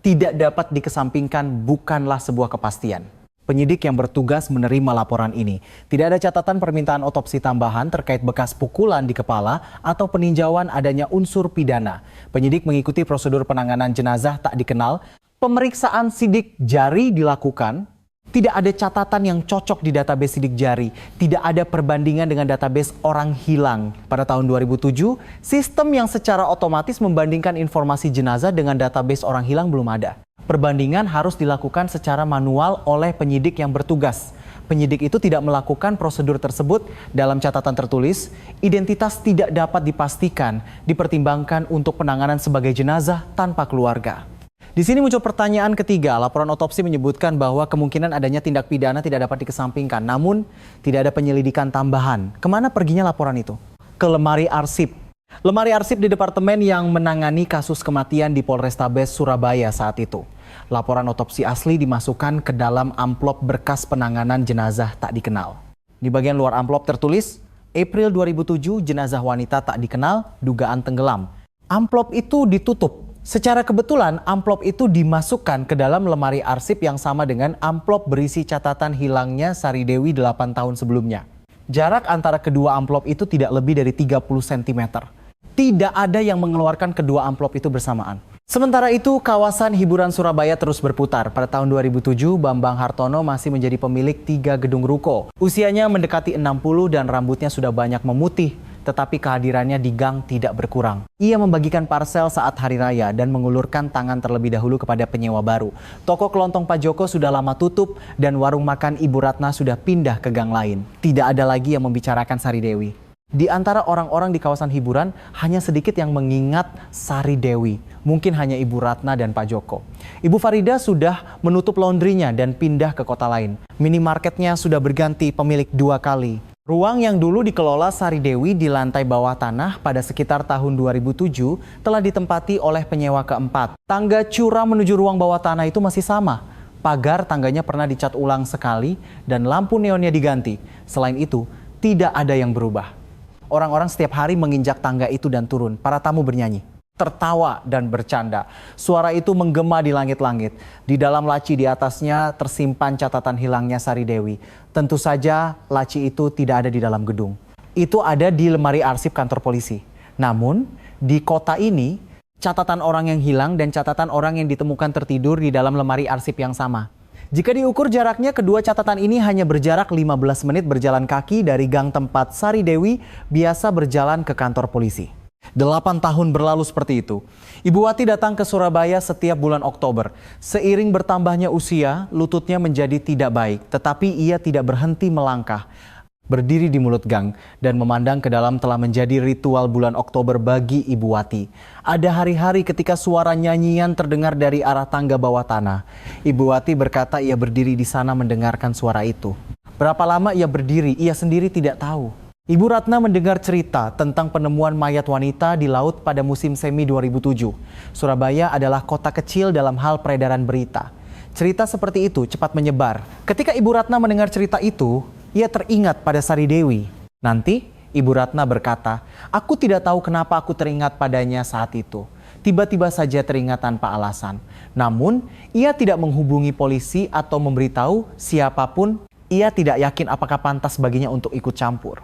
tidak dapat dikesampingkan bukanlah sebuah kepastian. Penyidik yang bertugas menerima laporan ini. Tidak ada catatan permintaan otopsi tambahan terkait bekas pukulan di kepala atau peninjauan adanya unsur pidana. Penyidik mengikuti prosedur penanganan jenazah tak dikenal. Pemeriksaan sidik jari dilakukan. Tidak ada catatan yang cocok di database sidik jari. Tidak ada perbandingan dengan database orang hilang. Pada tahun 2007, sistem yang secara otomatis membandingkan informasi jenazah dengan database orang hilang belum ada. Perbandingan harus dilakukan secara manual oleh penyidik yang bertugas. Penyidik itu tidak melakukan prosedur tersebut. Dalam catatan tertulis, identitas tidak dapat dipastikan, dipertimbangkan untuk penanganan sebagai jenazah tanpa keluarga. Di sini muncul pertanyaan ketiga. Laporan otopsi menyebutkan bahwa kemungkinan adanya tindak pidana tidak dapat dikesampingkan. Namun, tidak ada penyelidikan tambahan. Kemana perginya laporan itu? Ke lemari arsip. Lemari arsip di departemen yang menangani kasus kematian di Polrestabes Surabaya saat itu. Laporan otopsi asli dimasukkan ke dalam amplop berkas penanganan jenazah tak dikenal. Di bagian luar amplop tertulis, April 2007 jenazah wanita tak dikenal, dugaan tenggelam. Amplop itu ditutup. Secara kebetulan, amplop itu dimasukkan ke dalam lemari arsip yang sama dengan amplop berisi catatan hilangnya Sari Dewi 8 tahun sebelumnya. Jarak antara kedua amplop itu tidak lebih dari 30 cm. Tidak ada yang mengeluarkan kedua amplop itu bersamaan. Sementara itu, kawasan hiburan Surabaya terus berputar. Pada tahun 2007, Bambang Hartono masih menjadi pemilik 3 gedung ruko. Usianya mendekati 60 dan rambutnya sudah banyak memutih. tetapi kehadirannya di gang tidak berkurang. Ia membagikan parsel saat hari raya dan mengulurkan tangan terlebih dahulu kepada penyewa baru. Toko kelontong Pak Joko sudah lama tutup dan warung makan Ibu Ratna sudah pindah ke gang lain. Tidak ada lagi yang membicarakan Sari Dewi. Di antara orang-orang di kawasan hiburan, hanya sedikit yang mengingat Sari Dewi. Mungkin hanya Ibu Ratna dan Pak Joko. Ibu Farida sudah menutup laundrynya dan pindah ke kota lain. Minimarketnya sudah berganti pemilik 2 kali. Ruang yang dulu dikelola Sari Dewi di lantai bawah tanah pada sekitar tahun 2007 telah ditempati oleh penyewa keempat. Tangga curam menuju ruang bawah tanah itu masih sama. Pagar tangganya pernah dicat ulang sekali dan lampu neonnya diganti. Selain itu, tidak ada yang berubah. Orang-orang setiap hari menginjak tangga itu dan turun. Para tamu bernyanyi, tertawa dan bercanda. Suara itu menggema di langit-langit. Di dalam laci di atasnya tersimpan catatan hilangnya Sari Dewi. Tentu saja laci itu tidak ada di dalam gedung. Itu ada di lemari arsip kantor polisi. Namun di kota ini catatan orang yang hilang dan catatan orang yang ditemukan tertidur di dalam lemari arsip yang sama. Jika diukur jaraknya, kedua catatan ini hanya berjarak 15 menit berjalan kaki dari gang tempat Sari Dewi biasa berjalan ke kantor polisi. 8 tahun berlalu seperti itu. Ibu Wati datang ke Surabaya setiap bulan Oktober. Seiring bertambahnya usia, lututnya menjadi tidak baik, tetapi ia tidak berhenti melangkah. Berdiri di mulut gang dan memandang ke dalam telah menjadi ritual bulan Oktober bagi Ibu Wati. Ada hari-hari ketika suara nyanyian terdengar dari arah tangga bawah tanah. Ibu Wati berkata ia berdiri di sana mendengarkan suara itu. Berapa lama ia berdiri, ia sendiri tidak tahu. Ibu Ratna mendengar cerita tentang penemuan mayat wanita di laut pada musim semi 2007. Surabaya adalah kota kecil dalam hal peredaran berita. Cerita seperti itu cepat menyebar. Ketika Ibu Ratna mendengar cerita itu, ia teringat pada Sari Dewi. Nanti Ibu Ratna berkata, "Aku tidak tahu kenapa aku teringat padanya saat itu. Tiba-tiba saja teringat tanpa alasan. Namun, ia tidak menghubungi polisi atau memberitahu siapapun. Ia tidak yakin apakah pantas baginya untuk ikut campur."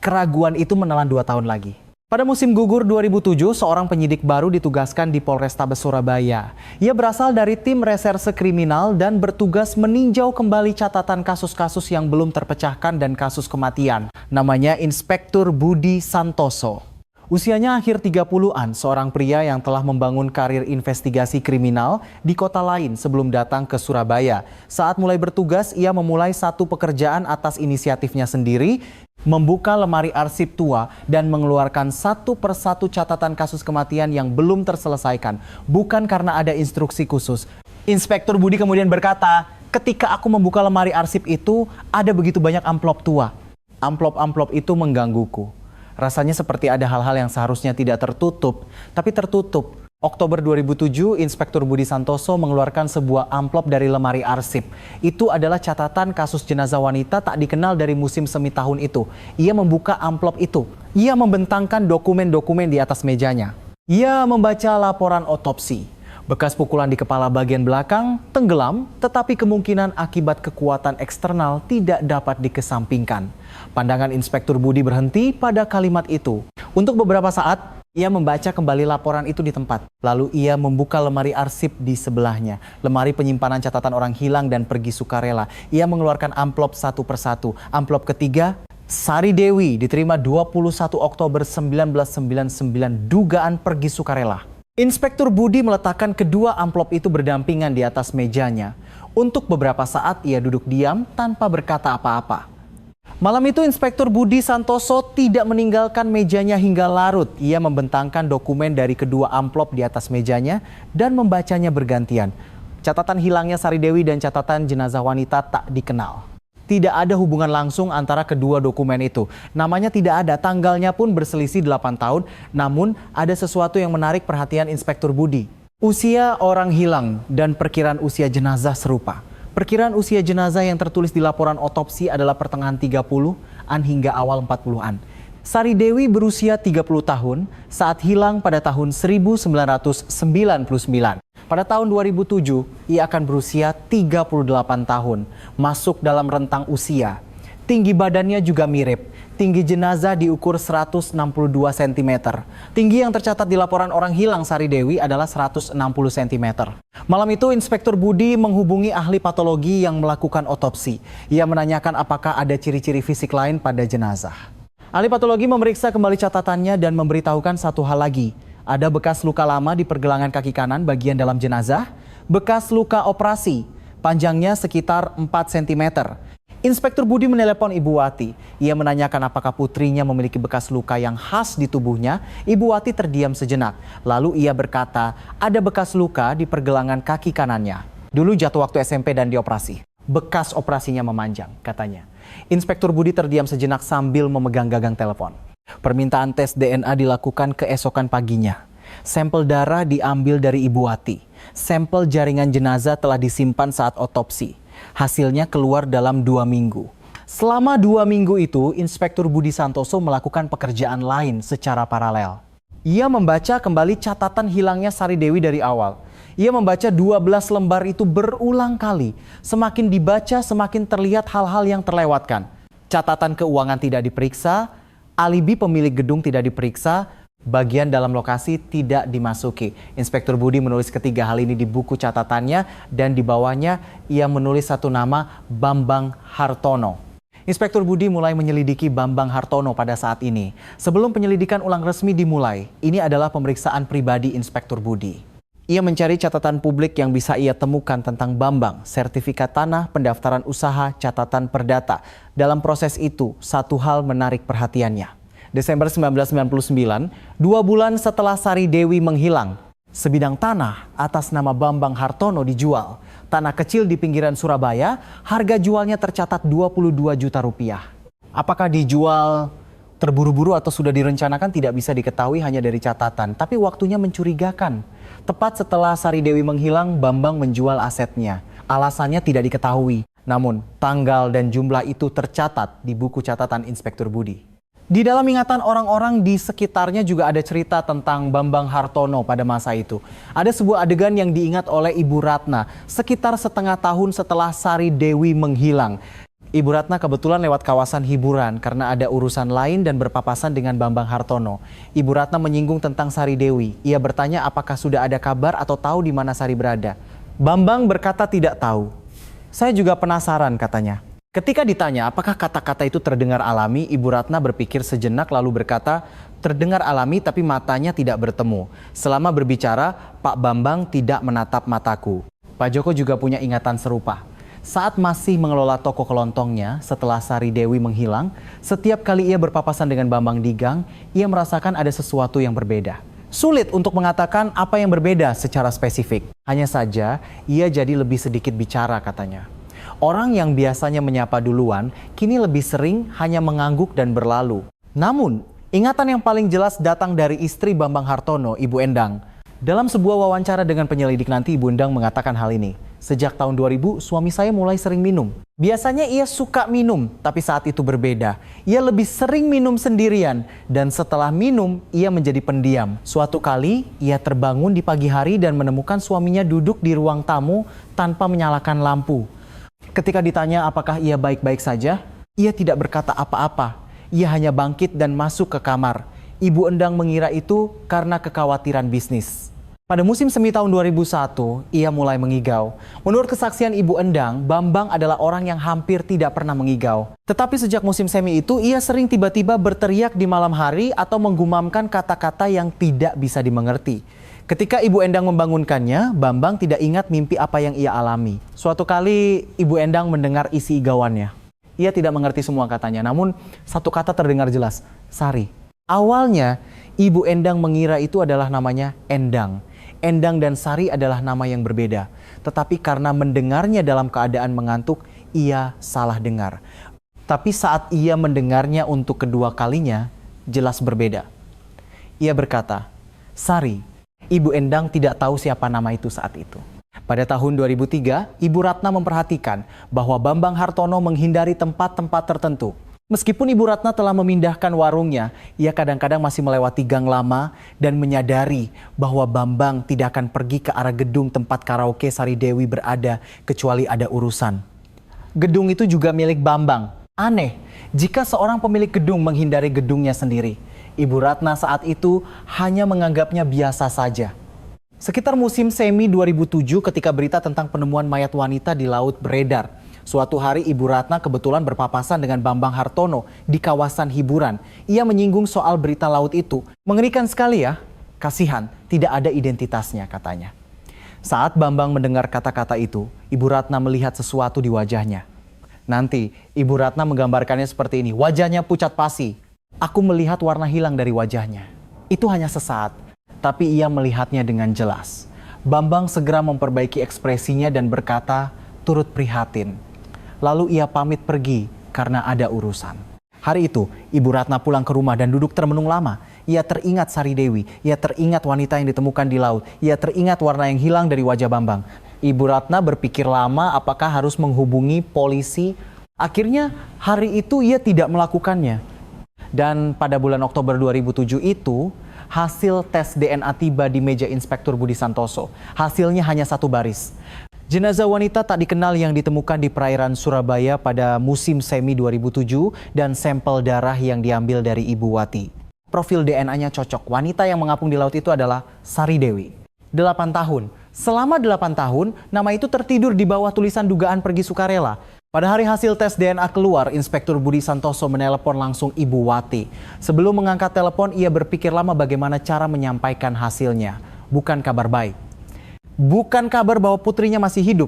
Keraguan itu menelan 2 tahun lagi. Pada musim gugur 2007, seorang penyidik baru ditugaskan di Polrestabes Surabaya. Ia berasal dari tim reserse kriminal dan bertugas meninjau kembali catatan kasus-kasus yang belum terpecahkan dan kasus kematian. Namanya Inspektur Budi Santoso. Usianya akhir 30-an, seorang pria yang telah membangun karir investigasi kriminal di kota lain sebelum datang ke Surabaya. Saat mulai bertugas, ia memulai satu pekerjaan atas inisiatifnya sendiri, membuka lemari arsip tua dan mengeluarkan satu persatu catatan kasus kematian yang belum terselesaikan, bukan karena ada instruksi khusus. Inspektur Budi kemudian berkata, "Ketika aku membuka lemari arsip itu, ada begitu banyak amplop tua. Amplop-amplop itu menggangguku. Rasanya seperti ada hal-hal yang seharusnya tidak tertutup, tapi tertutup." Oktober 2007, Inspektur Budi Santoso mengeluarkan sebuah amplop dari lemari arsip. Itu adalah catatan kasus jenazah wanita tak dikenal dari musim semi tahun itu. Ia membuka amplop itu. Ia membentangkan dokumen-dokumen di atas mejanya. Ia membaca laporan otopsi. Bekas pukulan di kepala bagian belakang, tenggelam, tetapi kemungkinan akibat kekuatan eksternal tidak dapat dikesampingkan. Pandangan Inspektur Budi berhenti pada kalimat itu. Untuk beberapa saat, ia membaca kembali laporan itu di tempat. Lalu ia membuka lemari arsip di sebelahnya. Lemari penyimpanan catatan orang hilang dan pergi sukarela. Ia mengeluarkan amplop satu persatu. Amplop ketiga, Sari Dewi diterima 21 Oktober 1999, dugaan pergi sukarela. Inspektur Budi meletakkan kedua amplop itu berdampingan di atas mejanya. Untuk beberapa saat ia duduk diam tanpa berkata apa-apa. Malam itu Inspektur Budi Santoso tidak meninggalkan mejanya hingga larut. Ia membentangkan dokumen dari kedua amplop di atas mejanya dan membacanya bergantian. Catatan hilangnya Sari Dewi dan catatan jenazah wanita tak dikenal. Tidak ada hubungan langsung antara kedua dokumen itu. Namanya tidak ada, tanggalnya pun berselisih 8 tahun. Namun ada sesuatu yang menarik perhatian Inspektur Budi. Usia orang hilang dan perkiraan usia jenazah serupa. Perkiraan usia jenazah yang tertulis di laporan otopsi adalah pertengahan 30-an hingga awal 40-an. Sari Dewi berusia 30 tahun saat hilang pada tahun 1999. Pada tahun 2007, ia akan berusia 38 tahun, masuk dalam rentang usia. Tinggi badannya juga mirip. Tinggi jenazah diukur 162 cm. Tinggi yang tercatat di laporan orang hilang Sari Dewi adalah 160 cm. Malam itu Inspektur Budi menghubungi ahli patologi yang melakukan otopsi. Ia menanyakan apakah ada ciri-ciri fisik lain pada jenazah. Ahli patologi memeriksa kembali catatannya dan memberitahukan satu hal lagi. Ada bekas luka lama di pergelangan kaki kanan bagian dalam jenazah, bekas luka operasi, panjangnya sekitar 4 cm. Inspektur Budi menelepon Ibu Wati. Ia menanyakan apakah putrinya memiliki bekas luka yang khas di tubuhnya. Ibu Wati terdiam sejenak. Lalu ia berkata, ada bekas luka di pergelangan kaki kanannya. Dulu jatuh waktu SMP dan dioperasi. Bekas operasinya memanjang, katanya. Inspektur Budi terdiam sejenak sambil memegang gagang telepon. Permintaan tes DNA dilakukan keesokan paginya. Sampel darah diambil dari Ibu Wati. Sampel jaringan jenazah telah disimpan saat otopsi. Hasilnya keluar dalam 2 minggu. Selama 2 minggu itu, Inspektur Budi Santoso melakukan pekerjaan lain secara paralel. Ia membaca kembali catatan hilangnya Sari Dewi dari awal. Ia membaca 12 lembar itu berulang kali. Semakin dibaca, semakin terlihat hal-hal yang terlewatkan. Catatan keuangan tidak diperiksa, alibi pemilik gedung tidak diperiksa, bagian dalam lokasi tidak dimasuki. Inspektur Budi menulis ketiga hal ini di buku catatannya dan di bawahnya ia menulis satu nama, Bambang Hartono. Inspektur Budi mulai menyelidiki Bambang Hartono pada saat ini. Sebelum penyelidikan ulang resmi dimulai, ini adalah pemeriksaan pribadi Inspektur Budi. Ia mencari catatan publik yang bisa ia temukan tentang Bambang, sertifikat tanah, pendaftaran usaha, catatan perdata. Dalam proses itu, satu hal menarik perhatiannya. Desember 1999, 2 bulan setelah Sari Dewi menghilang, sebidang tanah atas nama Bambang Hartono dijual. Tanah kecil di pinggiran Surabaya, harga jualnya tercatat 22 juta rupiah. Apakah dijual terburu-buru atau sudah direncanakan tidak bisa diketahui hanya dari catatan, tapi waktunya mencurigakan. Tepat setelah Sari Dewi menghilang, Bambang menjual asetnya. Alasannya tidak diketahui, namun tanggal dan jumlah itu tercatat di buku catatan Inspektur Budi. Di dalam ingatan orang-orang di sekitarnya juga ada cerita tentang Bambang Hartono pada masa itu. Ada sebuah adegan yang diingat oleh Ibu Ratna sekitar setengah tahun setelah Sari Dewi menghilang. Ibu Ratna kebetulan lewat kawasan hiburan karena ada urusan lain dan berpapasan dengan Bambang Hartono. Ibu Ratna menyinggung tentang Sari Dewi. Ia bertanya apakah sudah ada kabar atau tahu di mana Sari berada. Bambang berkata tidak tahu. Saya juga penasaran, katanya. Ketika ditanya apakah kata-kata itu terdengar alami, Ibu Ratna berpikir sejenak lalu berkata, terdengar alami tapi matanya tidak bertemu. Selama berbicara, Pak Bambang tidak menatap mataku. Pak Joko juga punya ingatan serupa. Saat masih mengelola toko kelontongnya setelah Sari Dewi menghilang, setiap kali ia berpapasan dengan Bambang di gang, ia merasakan ada sesuatu yang berbeda. Sulit untuk mengatakan apa yang berbeda secara spesifik. Hanya saja, ia jadi lebih sedikit bicara, katanya. Orang yang biasanya menyapa duluan, kini lebih sering hanya mengangguk dan berlalu. Namun, ingatan yang paling jelas datang dari istri Bambang Hartono, Ibu Endang. Dalam sebuah wawancara dengan penyelidik nanti, Ibu Endang mengatakan hal ini. Sejak tahun 2000, suami saya mulai sering minum. Biasanya ia suka minum, tapi saat itu berbeda. Ia lebih sering minum sendirian, dan setelah minum, ia menjadi pendiam. Suatu kali, ia terbangun di pagi hari dan menemukan suaminya duduk di ruang tamu tanpa menyalakan lampu. Ketika ditanya apakah ia baik-baik saja, ia tidak berkata apa-apa. Ia hanya bangkit dan masuk ke kamar. Ibu Endang mengira itu karena kekhawatiran bisnis. Pada musim semi tahun 2001, ia mulai mengigau. Menurut kesaksian Ibu Endang, Bambang adalah orang yang hampir tidak pernah mengigau. Tetapi sejak musim semi itu, ia sering tiba-tiba berteriak di malam hari atau menggumamkan kata-kata yang tidak bisa dimengerti. Ketika Ibu Endang membangunkannya, Bambang tidak ingat mimpi apa yang ia alami. Suatu kali Ibu Endang mendengar isi igauannya. Ia tidak mengerti semua katanya, namun satu kata terdengar jelas, Sari. Awalnya Ibu Endang mengira itu adalah namanya Endang. Endang dan Sari adalah nama yang berbeda. Tetapi karena mendengarnya dalam keadaan mengantuk, ia salah dengar. Tapi saat ia mendengarnya untuk kedua kalinya, jelas berbeda. Ia berkata, Sari. Ibu Endang tidak tahu siapa nama itu saat itu. Pada tahun 2003, Ibu Ratna memperhatikan bahwa Bambang Hartono menghindari tempat-tempat tertentu. Meskipun Ibu Ratna telah memindahkan warungnya, ia kadang-kadang masih melewati gang lama dan menyadari bahwa Bambang tidak akan pergi ke arah gedung tempat karaoke Sari Dewi berada kecuali ada urusan. Gedung itu juga milik Bambang. Aneh, jika seorang pemilik gedung menghindari gedungnya sendiri. Ibu Ratna saat itu hanya menganggapnya biasa saja. Sekitar musim semi 2007 ketika berita tentang penemuan mayat wanita di laut beredar, Suatu hari Ibu Ratna kebetulan berpapasan dengan Bambang Hartono di kawasan hiburan. Ia menyinggung soal berita laut itu. Mengerikan sekali ya, kasihan tidak ada identitasnya katanya. Saat Bambang mendengar kata-kata itu, Ibu Ratna melihat sesuatu di wajahnya. Nanti Ibu Ratna menggambarkannya seperti ini, wajahnya pucat pasi. Aku melihat warna hilang dari wajahnya. Itu hanya sesaat, tapi ia melihatnya dengan jelas. Bambang segera memperbaiki ekspresinya dan berkata, turut prihatin. Lalu ia pamit pergi karena ada urusan. Hari itu, Ibu Ratna pulang ke rumah dan duduk termenung lama. Ia teringat Sari Dewi, ia teringat wanita yang ditemukan di laut, ia teringat warna yang hilang dari wajah Bambang. Ibu Ratna berpikir lama apakah harus menghubungi polisi. Akhirnya hari itu ia tidak melakukannya. Dan pada bulan Oktober 2007 itu, hasil tes DNA tiba di meja Inspektur Budi Santoso. Hasilnya hanya satu baris. Jenazah wanita tak dikenal yang ditemukan di perairan Surabaya pada musim semi 2007 dan sampel darah yang diambil dari Ibu Wati. Profil DNA-nya cocok. Wanita yang mengapung di laut itu adalah Sari Dewi. 8 tahun. Selama 8 tahun, nama itu tertidur di bawah tulisan dugaan pergi sukarela. Pada hari hasil tes DNA keluar, Inspektur Budi Santoso menelepon langsung Ibu Wati. Sebelum mengangkat telepon, ia berpikir lama bagaimana cara menyampaikan hasilnya. Bukan kabar baik. Bukan kabar bahwa putrinya masih hidup.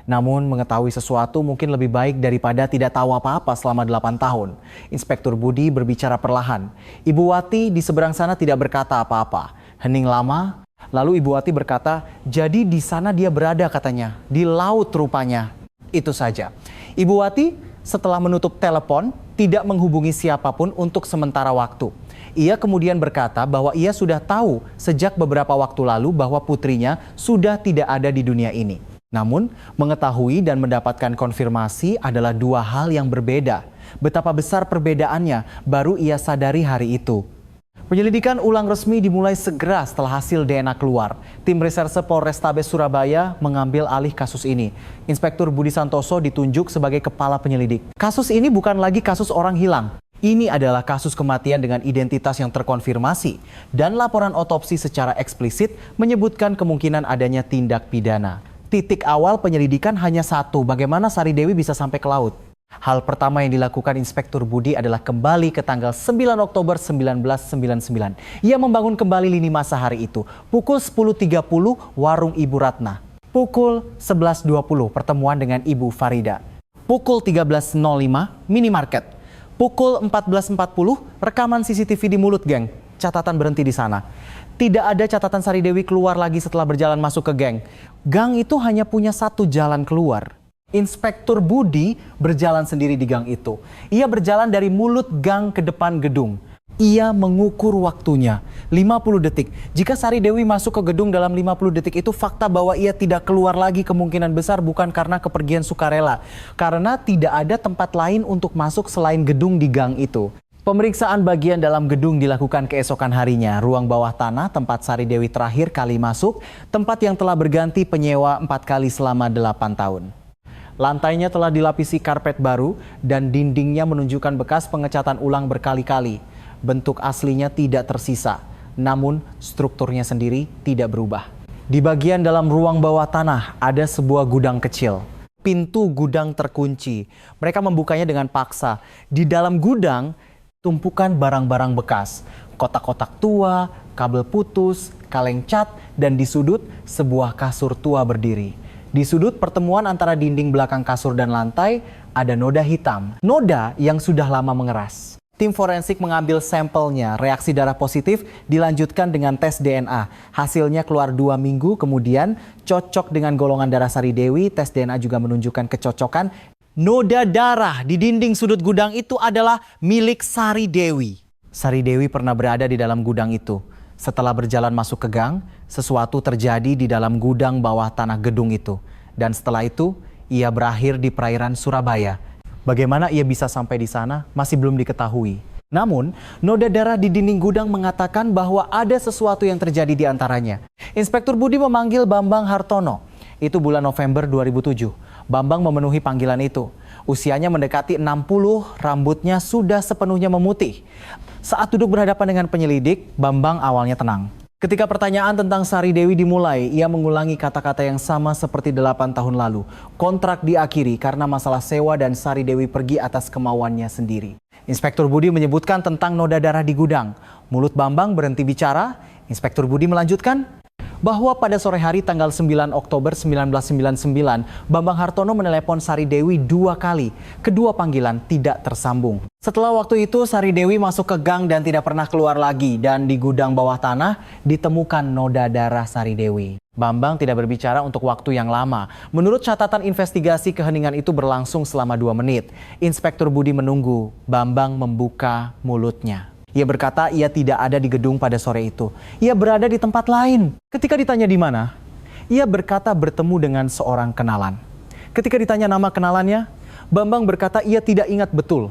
Namun mengetahui sesuatu mungkin lebih baik daripada tidak tahu apa-apa selama 8 tahun. Inspektur Budi berbicara perlahan. Ibu Wati di seberang sana tidak berkata apa-apa. Hening lama, lalu Ibu Wati berkata, jadi di sana dia berada katanya, di laut rupanya. Itu saja. Ibu Wati setelah menutup telepon tidak menghubungi siapapun untuk sementara waktu. Ia kemudian berkata bahwa ia sudah tahu sejak beberapa waktu lalu bahwa putrinya sudah tidak ada di dunia ini. Namun, mengetahui dan mendapatkan konfirmasi adalah dua hal yang berbeda. Betapa besar perbedaannya baru ia sadari hari itu. Penyelidikan ulang resmi dimulai segera setelah hasil DNA keluar. Tim Reserse Polrestabes Surabaya mengambil alih kasus ini. Inspektur Budi Santoso ditunjuk sebagai kepala penyelidik. Kasus ini bukan lagi kasus orang hilang. Ini adalah kasus kematian dengan identitas yang terkonfirmasi. Dan laporan otopsi secara eksplisit menyebutkan kemungkinan adanya tindak pidana. Titik awal penyelidikan hanya satu, bagaimana Sari Dewi bisa sampai ke laut. Hal pertama yang dilakukan Inspektur Budi adalah kembali ke tanggal 9 Oktober 1999. Ia membangun kembali lini masa hari itu. Pukul 10.30 warung Ibu Ratna. Pukul 11.20 pertemuan dengan Ibu Farida. Pukul 13.05 minimarket. Pukul 14.40 rekaman CCTV di Mulut Geng. Catatan berhenti di sana. Tidak ada catatan Sari Dewi keluar lagi setelah berjalan masuk ke geng. Gang itu hanya punya satu jalan keluar. Inspektur Budi berjalan sendiri di gang itu. Ia berjalan dari mulut gang ke depan gedung. Ia mengukur waktunya, 50 detik. Jika Sari Dewi masuk ke gedung dalam 50 detik itu fakta bahwa ia tidak keluar lagi kemungkinan besar bukan karena kepergian sukarela. Karena tidak ada tempat lain untuk masuk selain gedung di gang itu. Pemeriksaan bagian dalam gedung dilakukan keesokan harinya. Ruang bawah tanah tempat Sari Dewi terakhir kali masuk, tempat yang telah berganti penyewa 4 kali selama 8 tahun. Lantainya telah dilapisi karpet baru dan dindingnya menunjukkan bekas pengecatan ulang berkali-kali. Bentuk aslinya tidak tersisa, namun strukturnya sendiri tidak berubah. Di bagian dalam ruang bawah tanah ada sebuah gudang kecil. Pintu gudang terkunci. Mereka membukanya dengan paksa. Di dalam gudang, tumpukan barang-barang bekas. Kotak-kotak tua, kabel putus, kaleng cat, dan di sudut sebuah kasur tua berdiri. Di sudut pertemuan antara dinding belakang kasur dan lantai, ada noda hitam. Noda yang sudah lama mengeras. Tim forensik mengambil sampelnya, reaksi darah positif dilanjutkan dengan tes DNA. Hasilnya keluar 2 minggu kemudian, cocok dengan golongan darah Sari Dewi. Tes DNA juga menunjukkan kecocokan. Noda darah di dinding sudut gudang itu adalah milik Sari Dewi. Sari Dewi pernah berada di dalam gudang itu. Setelah berjalan masuk ke gang, sesuatu terjadi di dalam gudang bawah tanah gedung itu. Dan setelah itu, ia berakhir di perairan Surabaya. Bagaimana ia bisa sampai di sana masih belum diketahui. Namun, noda darah di dinding gudang mengatakan bahwa ada sesuatu yang terjadi di antaranya. Inspektur Budi memanggil Bambang Hartono. Itu bulan November 2007. Bambang memenuhi panggilan itu. Usianya mendekati 60, rambutnya sudah sepenuhnya memutih. Saat duduk berhadapan dengan penyelidik, Bambang awalnya tenang. Ketika pertanyaan tentang Sari Dewi dimulai, ia mengulangi kata-kata yang sama seperti 8 tahun lalu. Kontrak diakhiri karena masalah sewa dan Sari Dewi pergi atas kemauannya sendiri. Inspektur Budi menyebutkan tentang noda darah di gudang. Mulut Bambang berhenti bicara. Inspektur Budi melanjutkan bahwa pada sore hari tanggal 9 Oktober 1999, Bambang Hartono menelepon Sari Dewi 2 kali. Kedua panggilan tidak tersambung. Setelah waktu itu, Sari Dewi masuk ke gang dan tidak pernah keluar lagi. Dan di gudang bawah tanah ditemukan noda darah Sari Dewi. Bambang tidak berbicara untuk waktu yang lama. Menurut catatan investigasi, keheningan itu berlangsung selama 2 menit. Inspektur Budi menunggu. Bambang membuka mulutnya. Ia berkata ia tidak ada di gedung pada sore itu. Ia berada di tempat lain. Ketika ditanya di mana, ia berkata bertemu dengan seorang kenalan. Ketika ditanya nama kenalannya, Bambang berkata ia tidak ingat betul.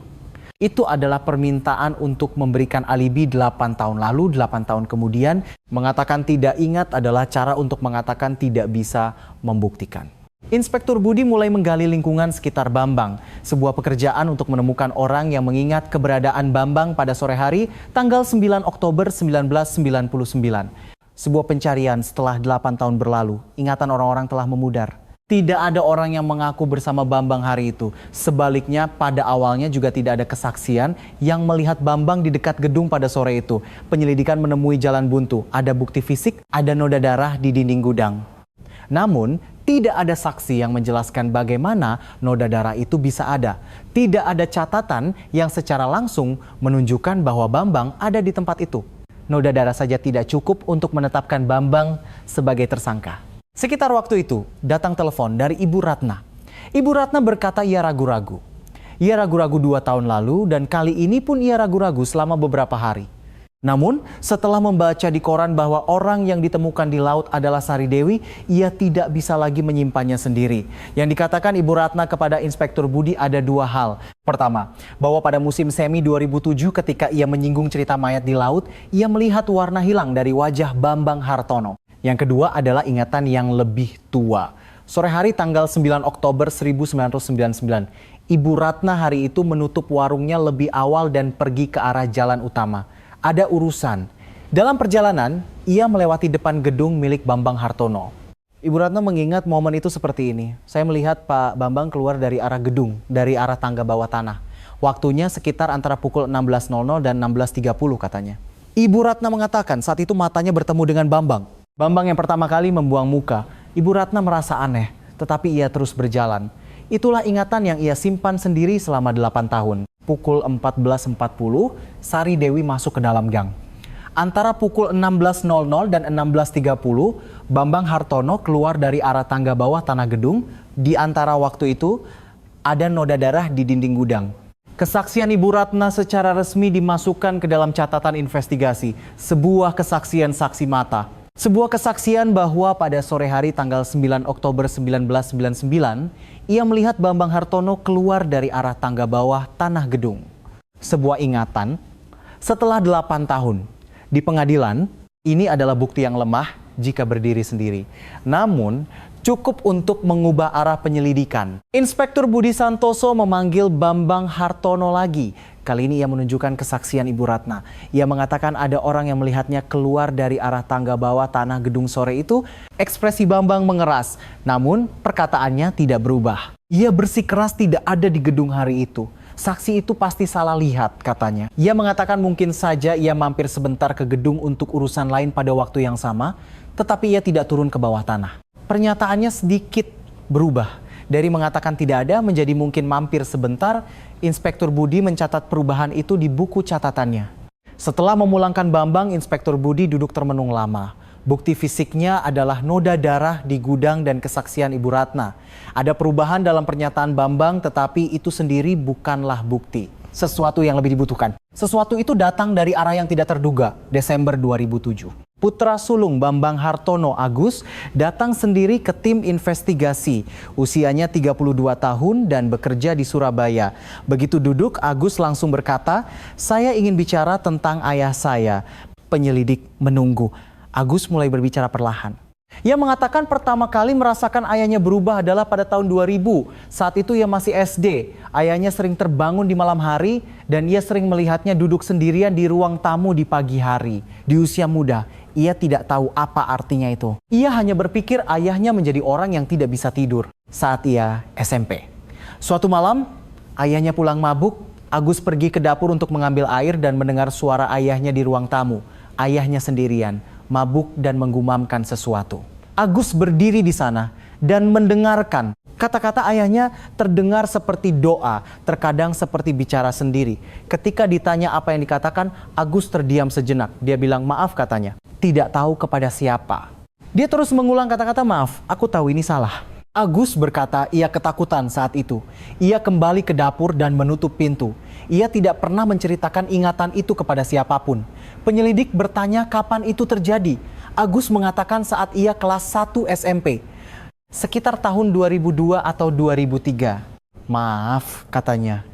Itu adalah permintaan untuk memberikan alibi 8 tahun lalu, 8 tahun kemudian. Mengatakan tidak ingat adalah cara untuk mengatakan tidak bisa membuktikan. Inspektur Budi mulai menggali lingkungan sekitar Bambang. Sebuah pekerjaan untuk menemukan orang yang mengingat keberadaan Bambang pada sore hari tanggal 9 Oktober 1999. Sebuah pencarian setelah 8 tahun berlalu. Ingatan orang-orang telah memudar. Tidak ada orang yang mengaku bersama Bambang hari itu. Sebaliknya, pada awalnya juga tidak ada kesaksian yang melihat Bambang di dekat gedung pada sore itu. Penyelidikan menemui jalan buntu. Ada bukti fisik, ada noda darah di dinding gudang. Namun, tidak ada saksi yang menjelaskan bagaimana noda darah itu bisa ada. Tidak ada catatan yang secara langsung menunjukkan bahwa Bambang ada di tempat itu. Noda darah saja tidak cukup untuk menetapkan Bambang sebagai tersangka. Sekitar waktu itu, datang telepon dari Ibu Ratna. Ibu Ratna berkata ia ragu-ragu. Ia ragu-ragu 2 tahun lalu dan kali ini pun ia ragu-ragu selama beberapa hari. Namun, setelah membaca di koran bahwa orang yang ditemukan di laut adalah Sari Dewi, ia tidak bisa lagi menyimpannya sendiri. Yang dikatakan Ibu Ratna kepada Inspektur Budi ada 2 hal. Pertama, bahwa pada musim semi 2007 ketika ia menyinggung cerita mayat di laut, ia melihat warna hilang dari wajah Bambang Hartono. Yang kedua adalah ingatan yang lebih tua. Sore hari tanggal 9 Oktober 1999, Ibu Ratna hari itu menutup warungnya lebih awal dan pergi ke arah jalan utama. Ada urusan. Dalam perjalanan, ia melewati depan gedung milik Bambang Hartono. Ibu Ratna mengingat momen itu seperti ini. Saya melihat Pak Bambang keluar dari arah gedung, dari arah tangga bawah tanah. Waktunya sekitar antara pukul 16.00 dan 16.30 katanya. Ibu Ratna mengatakan saat itu matanya bertemu dengan Bambang. Bambang yang pertama kali membuang muka. Ibu Ratna merasa aneh, tetapi ia terus berjalan. Itulah ingatan yang ia simpan sendiri selama 8 tahun. Pukul 14.40, Sari Dewi masuk ke dalam gang. Antara pukul 16.00 dan 16.30, Bambang Hartono keluar dari arah tangga bawah tanah gedung. Di antara waktu itu, ada noda darah di dinding gudang. Kesaksian Ibu Ratna secara resmi dimasukkan ke dalam catatan investigasi. Sebuah kesaksian saksi mata. Sebuah kesaksian bahwa pada sore hari tanggal 9 Oktober 1999, ia melihat Bambang Hartono keluar dari arah tangga bawah tanah gedung. Sebuah ingatan setelah 8 tahun. Di pengadilan, ini adalah bukti yang lemah jika berdiri sendiri. Namun, cukup untuk mengubah arah penyelidikan. Inspektur Budi Santoso memanggil Bambang Hartono lagi. Kali ini ia menunjukkan kesaksian Ibu Ratna. Ia mengatakan ada orang yang melihatnya keluar dari arah tangga bawah tanah gedung sore itu. Ekspresi Bambang mengeras, namun perkataannya tidak berubah. Ia bersikeras tidak ada di gedung hari itu. Saksi itu pasti salah lihat, katanya. Ia mengatakan mungkin saja ia mampir sebentar ke gedung untuk urusan lain pada waktu yang sama, tetapi ia tidak turun ke bawah tanah. Pernyataannya sedikit berubah. Dari mengatakan tidak ada menjadi mungkin mampir sebentar, Inspektur Budi mencatat perubahan itu di buku catatannya. Setelah memulangkan Bambang, Inspektur Budi duduk termenung lama. Bukti fisiknya adalah noda darah di gudang dan kesaksian Ibu Ratna. Ada perubahan dalam pernyataan Bambang, tetapi itu sendiri bukanlah bukti. Sesuatu yang lebih dibutuhkan. Sesuatu itu datang dari arah yang tidak terduga, Desember 2007. Putra sulung Bambang Hartono, Agus, datang sendiri ke tim investigasi. Usianya 32 tahun dan bekerja di Surabaya. Begitu duduk, Agus langsung berkata, "Saya ingin bicara tentang ayah saya." Penyelidik menunggu. Agus mulai berbicara perlahan. Ia mengatakan pertama kali merasakan ayahnya berubah adalah pada tahun 2000. Saat itu ia masih SD. Ayahnya sering terbangun di malam hari dan ia sering melihatnya duduk sendirian di ruang tamu di pagi hari. Di usia muda, Ia tidak tahu apa artinya itu. Ia hanya berpikir ayahnya menjadi orang yang tidak bisa tidur saat ia SMP. Suatu malam, ayahnya pulang mabuk. Agus pergi ke dapur untuk mengambil air dan mendengar suara ayahnya di ruang tamu. Ayahnya sendirian, mabuk dan menggumamkan sesuatu. Agus berdiri di sana dan mendengarkan. Kata-kata ayahnya terdengar seperti doa, terkadang seperti bicara sendiri. Ketika ditanya apa yang dikatakan, Agus terdiam sejenak. Dia bilang, "Maaf," katanya. Tidak tahu kepada siapa. Dia terus mengulang kata-kata, "Maaf, aku tahu ini salah." Agus berkata ia ketakutan saat itu. Ia kembali ke dapur dan menutup pintu. Ia tidak pernah menceritakan ingatan itu kepada siapapun. Penyelidik bertanya kapan itu terjadi. Agus mengatakan saat ia kelas 1 SMP. Sekitar tahun 2002 atau 2003. "Maaf," katanya.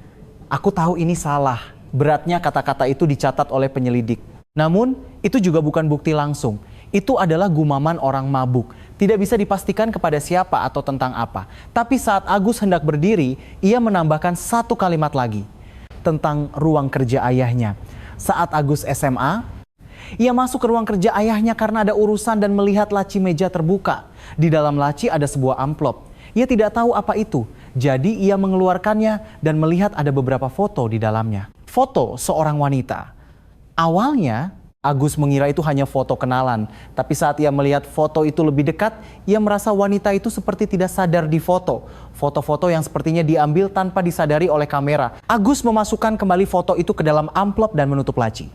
"Aku tahu ini salah." Beratnya kata-kata itu dicatat oleh penyelidik. Namun, itu juga bukan bukti langsung. Itu adalah gumaman orang mabuk. Tidak bisa dipastikan kepada siapa atau tentang apa. Tapi saat Agus hendak berdiri, ia menambahkan satu kalimat lagi tentang ruang kerja ayahnya. Saat Agus SMA, ia masuk ke ruang kerja ayahnya karena ada urusan dan melihat laci meja terbuka. Di dalam laci ada sebuah amplop. Ia tidak tahu apa itu. Jadi ia mengeluarkannya dan melihat ada beberapa foto di dalamnya. Foto seorang wanita. Awalnya, Agus mengira itu hanya foto kenalan. Tapi saat ia melihat foto itu lebih dekat, ia merasa wanita itu seperti tidak sadar di foto. Foto-foto yang sepertinya diambil tanpa disadari oleh kamera. Agus memasukkan kembali foto itu ke dalam amplop dan menutup laci.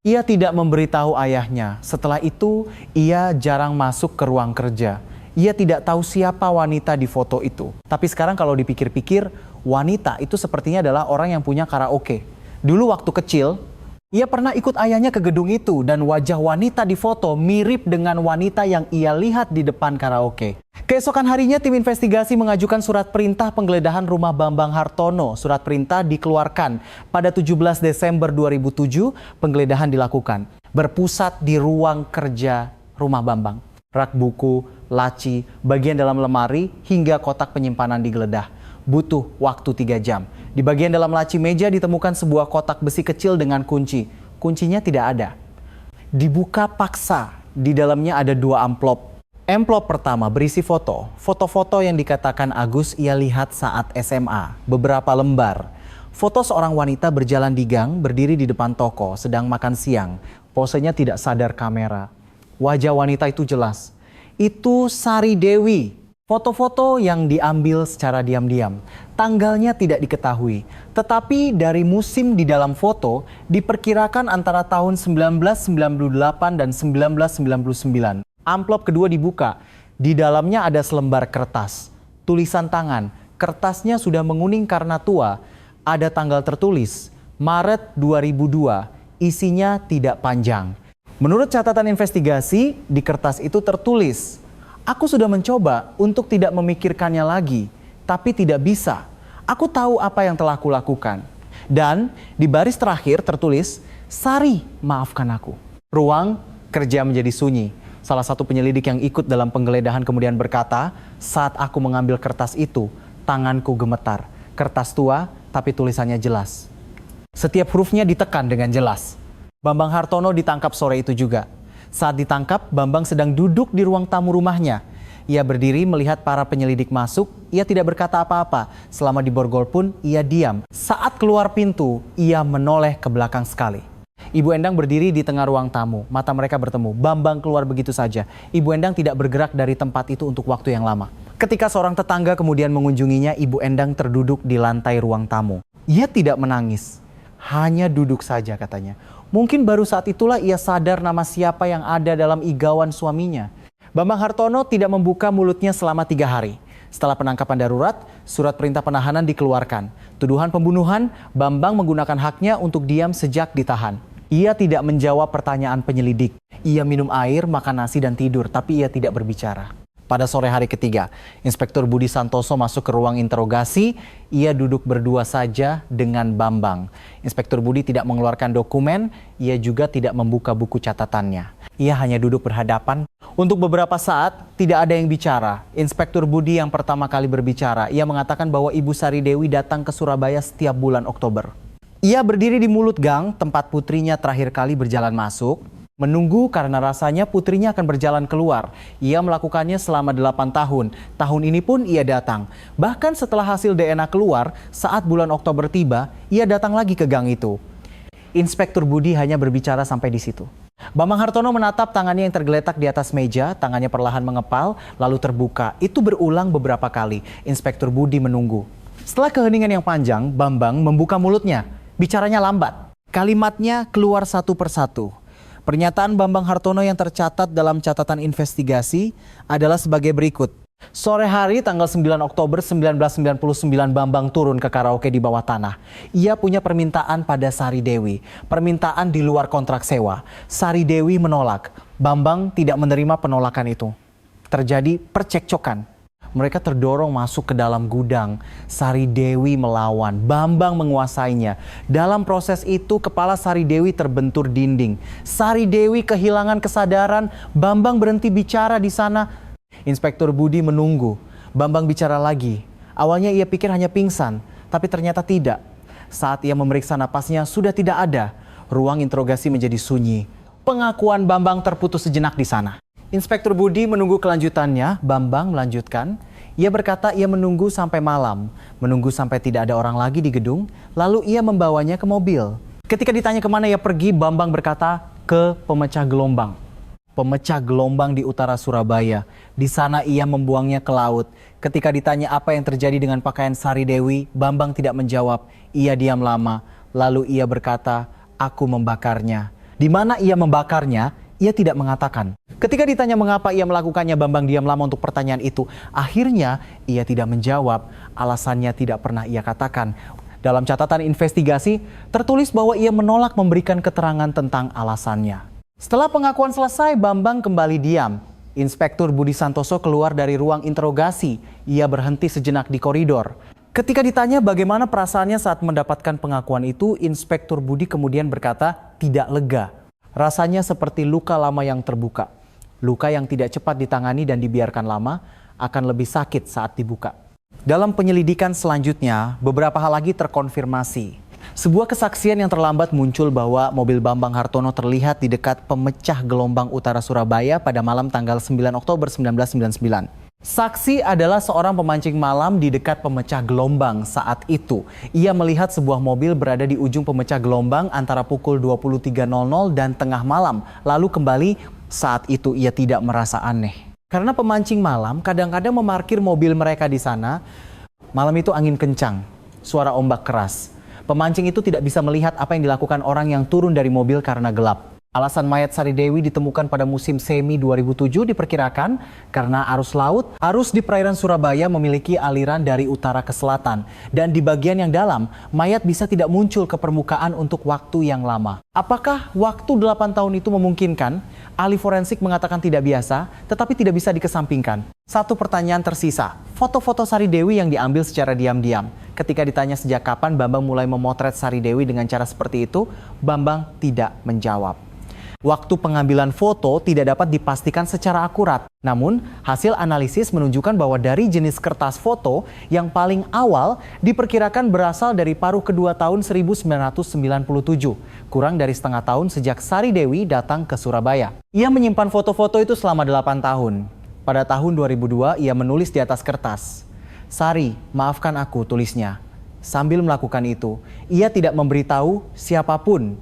Ia tidak memberitahu ayahnya. Setelah itu, ia jarang masuk ke ruang kerja. Ia tidak tahu siapa wanita di foto itu. Tapi sekarang kalau dipikir-pikir, wanita itu sepertinya adalah orang yang punya karaoke. Dulu waktu kecil, ia pernah ikut ayahnya ke gedung itu dan wajah wanita di foto mirip dengan wanita yang ia lihat di depan karaoke. Keesokan harinya tim investigasi mengajukan surat perintah penggeledahan rumah Bambang Hartono. Surat perintah dikeluarkan pada 17 Desember 2007, penggeledahan dilakukan. Berpusat di ruang kerja rumah Bambang. Rak buku, laci, bagian dalam lemari, hingga kotak penyimpanan digeledah. Butuh waktu 3 jam. Di bagian dalam laci meja ditemukan sebuah kotak besi kecil dengan kunci. Kuncinya tidak ada. Dibuka paksa. Di dalamnya ada 2 amplop. Amplop pertama berisi foto. Foto-foto yang dikatakan Agus ia lihat saat SMA. Beberapa lembar. Foto seorang wanita berjalan di gang, berdiri di depan toko, sedang makan siang. Posenya tidak sadar kamera. Wajah wanita itu jelas. Itu Sari Dewi. Foto-foto yang diambil secara diam-diam. Tanggalnya tidak diketahui. Tetapi dari musim di dalam foto diperkirakan antara tahun 1998 dan 1999. Amplop kedua dibuka. Di dalamnya ada selembar kertas. Tulisan tangan. Kertasnya sudah menguning karena tua. Ada tanggal tertulis. Maret 2002. Isinya tidak panjang. Menurut catatan investigasi, di kertas itu tertulis, "Aku sudah mencoba untuk tidak memikirkannya lagi, tapi tidak bisa. Aku tahu apa yang telah kulakukan." Dan di baris terakhir tertulis, "Sari, maafkan aku." Ruang kerja menjadi sunyi. Salah satu penyelidik yang ikut dalam penggeledahan kemudian berkata, "Saat aku mengambil kertas itu, tanganku gemetar. Kertas tua, tapi tulisannya jelas." Setiap hurufnya ditekan dengan jelas. Bambang Hartono ditangkap sore itu juga. Saat ditangkap, Bambang sedang duduk di ruang tamu rumahnya. Ia berdiri melihat para penyelidik masuk. Ia tidak berkata apa-apa. Selama diborgol pun, ia diam. Saat keluar pintu, ia menoleh ke belakang sekali. Ibu Endang berdiri di tengah ruang tamu. Mata mereka bertemu. Bambang keluar begitu saja. Ibu Endang tidak bergerak dari tempat itu untuk waktu yang lama. Ketika seorang tetangga kemudian mengunjunginya, Ibu Endang terduduk di lantai ruang tamu. Ia tidak menangis. Hanya duduk saja katanya. Mungkin baru saat itulah ia sadar nama siapa yang ada dalam igawan suaminya. Bambang Hartono tidak membuka mulutnya selama 3 hari. Setelah penangkapan darurat, surat perintah penahanan dikeluarkan. Tuduhan pembunuhan, Bambang menggunakan haknya untuk diam sejak ditahan. Ia tidak menjawab pertanyaan penyelidik. Ia minum air, makan nasi dan tidur, tapi ia tidak berbicara. Pada sore hari ketiga, Inspektur Budi Santoso masuk ke ruang interogasi. Ia duduk berdua saja dengan Bambang. Inspektur Budi tidak mengeluarkan dokumen, ia juga tidak membuka buku catatannya. Ia hanya duduk berhadapan. Untuk beberapa saat, tidak ada yang bicara. Inspektur Budi yang pertama kali berbicara, ia mengatakan bahwa Ibu Sari Dewi datang ke Surabaya setiap bulan Oktober. Ia berdiri di mulut gang, tempat putrinya terakhir kali berjalan masuk. Menunggu karena rasanya putrinya akan berjalan keluar. Ia melakukannya selama 8 tahun. Tahun ini pun ia datang. Bahkan setelah hasil DNA keluar, saat bulan Oktober tiba, ia datang lagi ke gang itu. Inspektur Budi hanya berbicara sampai di situ. Bambang Hartono menatap tangannya yang tergeletak di atas meja, tangannya perlahan mengepal, lalu terbuka. Itu berulang beberapa kali. Inspektur Budi menunggu. Setelah keheningan yang panjang, Bambang membuka mulutnya. Bicaranya lambat. Kalimatnya keluar satu persatu. Pernyataan Bambang Hartono yang tercatat dalam catatan investigasi adalah sebagai berikut. Sore hari tanggal 9 Oktober 1999 Bambang turun ke karaoke di bawah tanah. Ia punya permintaan pada Sari Dewi. Permintaan di luar kontrak sewa. Sari Dewi menolak. Bambang tidak menerima penolakan itu. Terjadi percekcokan. Mereka terdorong masuk ke dalam gudang. Sari Dewi melawan. Bambang menguasainya. Dalam proses itu kepala Sari Dewi terbentur dinding. Sari Dewi kehilangan kesadaran. Bambang berhenti bicara di sana. Inspektur Budi menunggu. Bambang bicara lagi. Awalnya ia pikir hanya pingsan, tapi ternyata tidak. Saat ia memeriksa napasnya sudah tidak ada. Ruang interogasi menjadi sunyi. Pengakuan Bambang terputus sejenak di sana. Inspektur Budi menunggu kelanjutannya. Bambang melanjutkan. Ia berkata ia menunggu sampai malam. Menunggu sampai tidak ada orang lagi di gedung. Lalu ia membawanya ke mobil. Ketika ditanya kemana ia pergi, Bambang berkata ke pemecah gelombang. Pemecah gelombang di utara Surabaya. Di sana ia membuangnya ke laut. Ketika ditanya apa yang terjadi dengan pakaian Sari Dewi, Bambang tidak menjawab. Ia diam lama. Lalu ia berkata, aku membakarnya. Di mana ia membakarnya? Ia tidak mengatakan. Ketika ditanya mengapa ia melakukannya, Bambang diam lama untuk pertanyaan itu. Akhirnya ia tidak menjawab. Alasannya tidak pernah ia katakan. Dalam catatan investigasi tertulis bahwa ia menolak memberikan keterangan tentang alasannya. Setelah pengakuan selesai, Bambang kembali diam. Inspektur Budi Santoso keluar dari ruang interogasi. Ia berhenti sejenak di koridor. Ketika ditanya bagaimana perasaannya saat mendapatkan pengakuan itu, Inspektur Budi kemudian berkata tidak lega. Rasanya seperti luka lama yang terbuka. Luka yang tidak cepat ditangani dan dibiarkan lama akan lebih sakit saat dibuka. Dalam penyelidikan selanjutnya, beberapa hal lagi terkonfirmasi. Sebuah kesaksian yang terlambat muncul bahwa mobil Bambang Hartono terlihat di dekat pemecah gelombang utara Surabaya pada malam tanggal 9 Oktober 1999. Saksi adalah seorang pemancing malam di dekat pemecah gelombang saat itu. Ia melihat sebuah mobil berada di ujung pemecah gelombang antara pukul 23.00 dan tengah malam. Lalu kembali saat itu ia tidak merasa aneh. Karena pemancing malam kadang-kadang memarkir mobil mereka di sana. Malam itu angin kencang, suara ombak keras. Pemancing itu tidak bisa melihat apa yang dilakukan orang yang turun dari mobil karena gelap. Alasan mayat Sari Dewi ditemukan pada musim semi 2007 diperkirakan karena arus laut. Arus di perairan Surabaya memiliki aliran dari utara ke selatan. Dan di bagian yang dalam, mayat bisa tidak muncul ke permukaan untuk waktu yang lama. Apakah waktu 8 tahun itu memungkinkan? Ahli forensik mengatakan tidak biasa, tetapi tidak bisa dikesampingkan. Satu pertanyaan tersisa, foto-foto Sari Dewi yang diambil secara diam-diam. Ketika ditanya sejak kapan Bambang mulai memotret Sari Dewi dengan cara seperti itu, Bambang tidak menjawab. Waktu pengambilan foto tidak dapat dipastikan secara akurat. Namun, hasil analisis menunjukkan bahwa dari jenis kertas foto yang paling awal diperkirakan berasal dari paruh kedua tahun 1997. Kurang dari setengah tahun sejak Sari Dewi datang ke Surabaya. Ia menyimpan foto-foto itu selama 8 tahun. Pada tahun 2002, ia menulis di atas kertas. Sari, maafkan aku, tulisnya. Sambil melakukan itu, ia tidak memberitahu siapapun.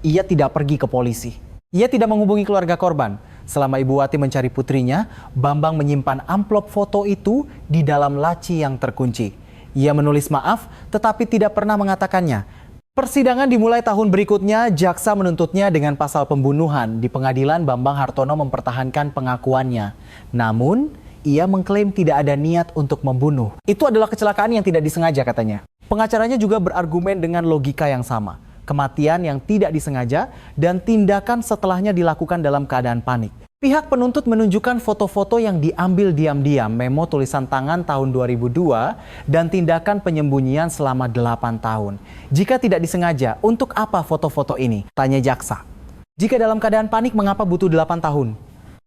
Ia tidak pergi ke polisi. Ia tidak menghubungi keluarga korban. Selama Ibu Wati mencari putrinya, Bambang menyimpan amplop foto itu di dalam laci yang terkunci. Ia menulis maaf, tetapi tidak pernah mengatakannya. Persidangan dimulai tahun berikutnya, jaksa menuntutnya dengan pasal pembunuhan. Di pengadilan, Bambang Hartono mempertahankan pengakuannya. Namun, ia mengklaim tidak ada niat untuk membunuh. Itu adalah kecelakaan yang tidak disengaja, katanya. Pengacaranya juga berargumen dengan logika yang sama. Kematian yang tidak disengaja, dan tindakan setelahnya dilakukan dalam keadaan panik. Pihak penuntut menunjukkan foto-foto yang diambil diam-diam, memo tulisan tangan tahun 2002, dan tindakan penyembunyian selama 8 tahun. Jika tidak disengaja, untuk apa foto-foto ini? Tanya jaksa. Jika dalam keadaan panik, mengapa butuh 8 tahun?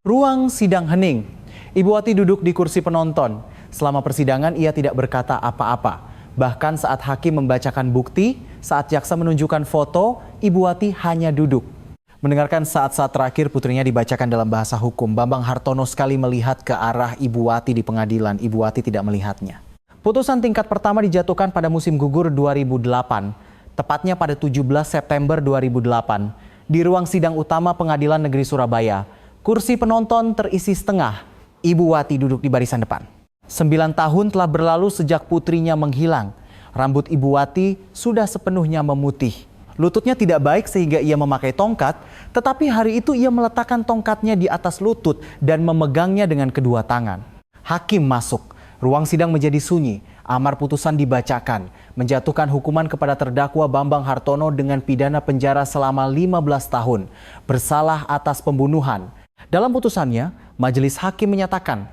Ruang sidang hening. Ibu Wati duduk di kursi penonton. Selama persidangan, ia tidak berkata apa-apa. Bahkan saat hakim membacakan bukti, saat jaksa menunjukkan foto, Ibu Wati hanya duduk. Mendengarkan saat-saat terakhir putrinya dibacakan dalam bahasa hukum, Bambang Hartono sekali melihat ke arah Ibu Wati di pengadilan. Ibu Wati tidak melihatnya. Putusan tingkat pertama dijatuhkan pada musim gugur 2008, tepatnya pada 17 September 2008. Di ruang sidang utama Pengadilan Negeri Surabaya, kursi penonton terisi setengah. Ibu Wati duduk di barisan depan. 9 tahun telah berlalu sejak putrinya menghilang. Rambut Ibu Wati sudah sepenuhnya memutih. Lututnya tidak baik sehingga ia memakai tongkat, tetapi hari itu ia meletakkan tongkatnya di atas lutut dan memegangnya dengan kedua tangan. Hakim masuk, ruang sidang menjadi sunyi, amar putusan dibacakan, menjatuhkan hukuman kepada terdakwa Bambang Hartono dengan pidana penjara selama 15 tahun, bersalah atas pembunuhan. Dalam putusannya, majelis hakim menyatakan,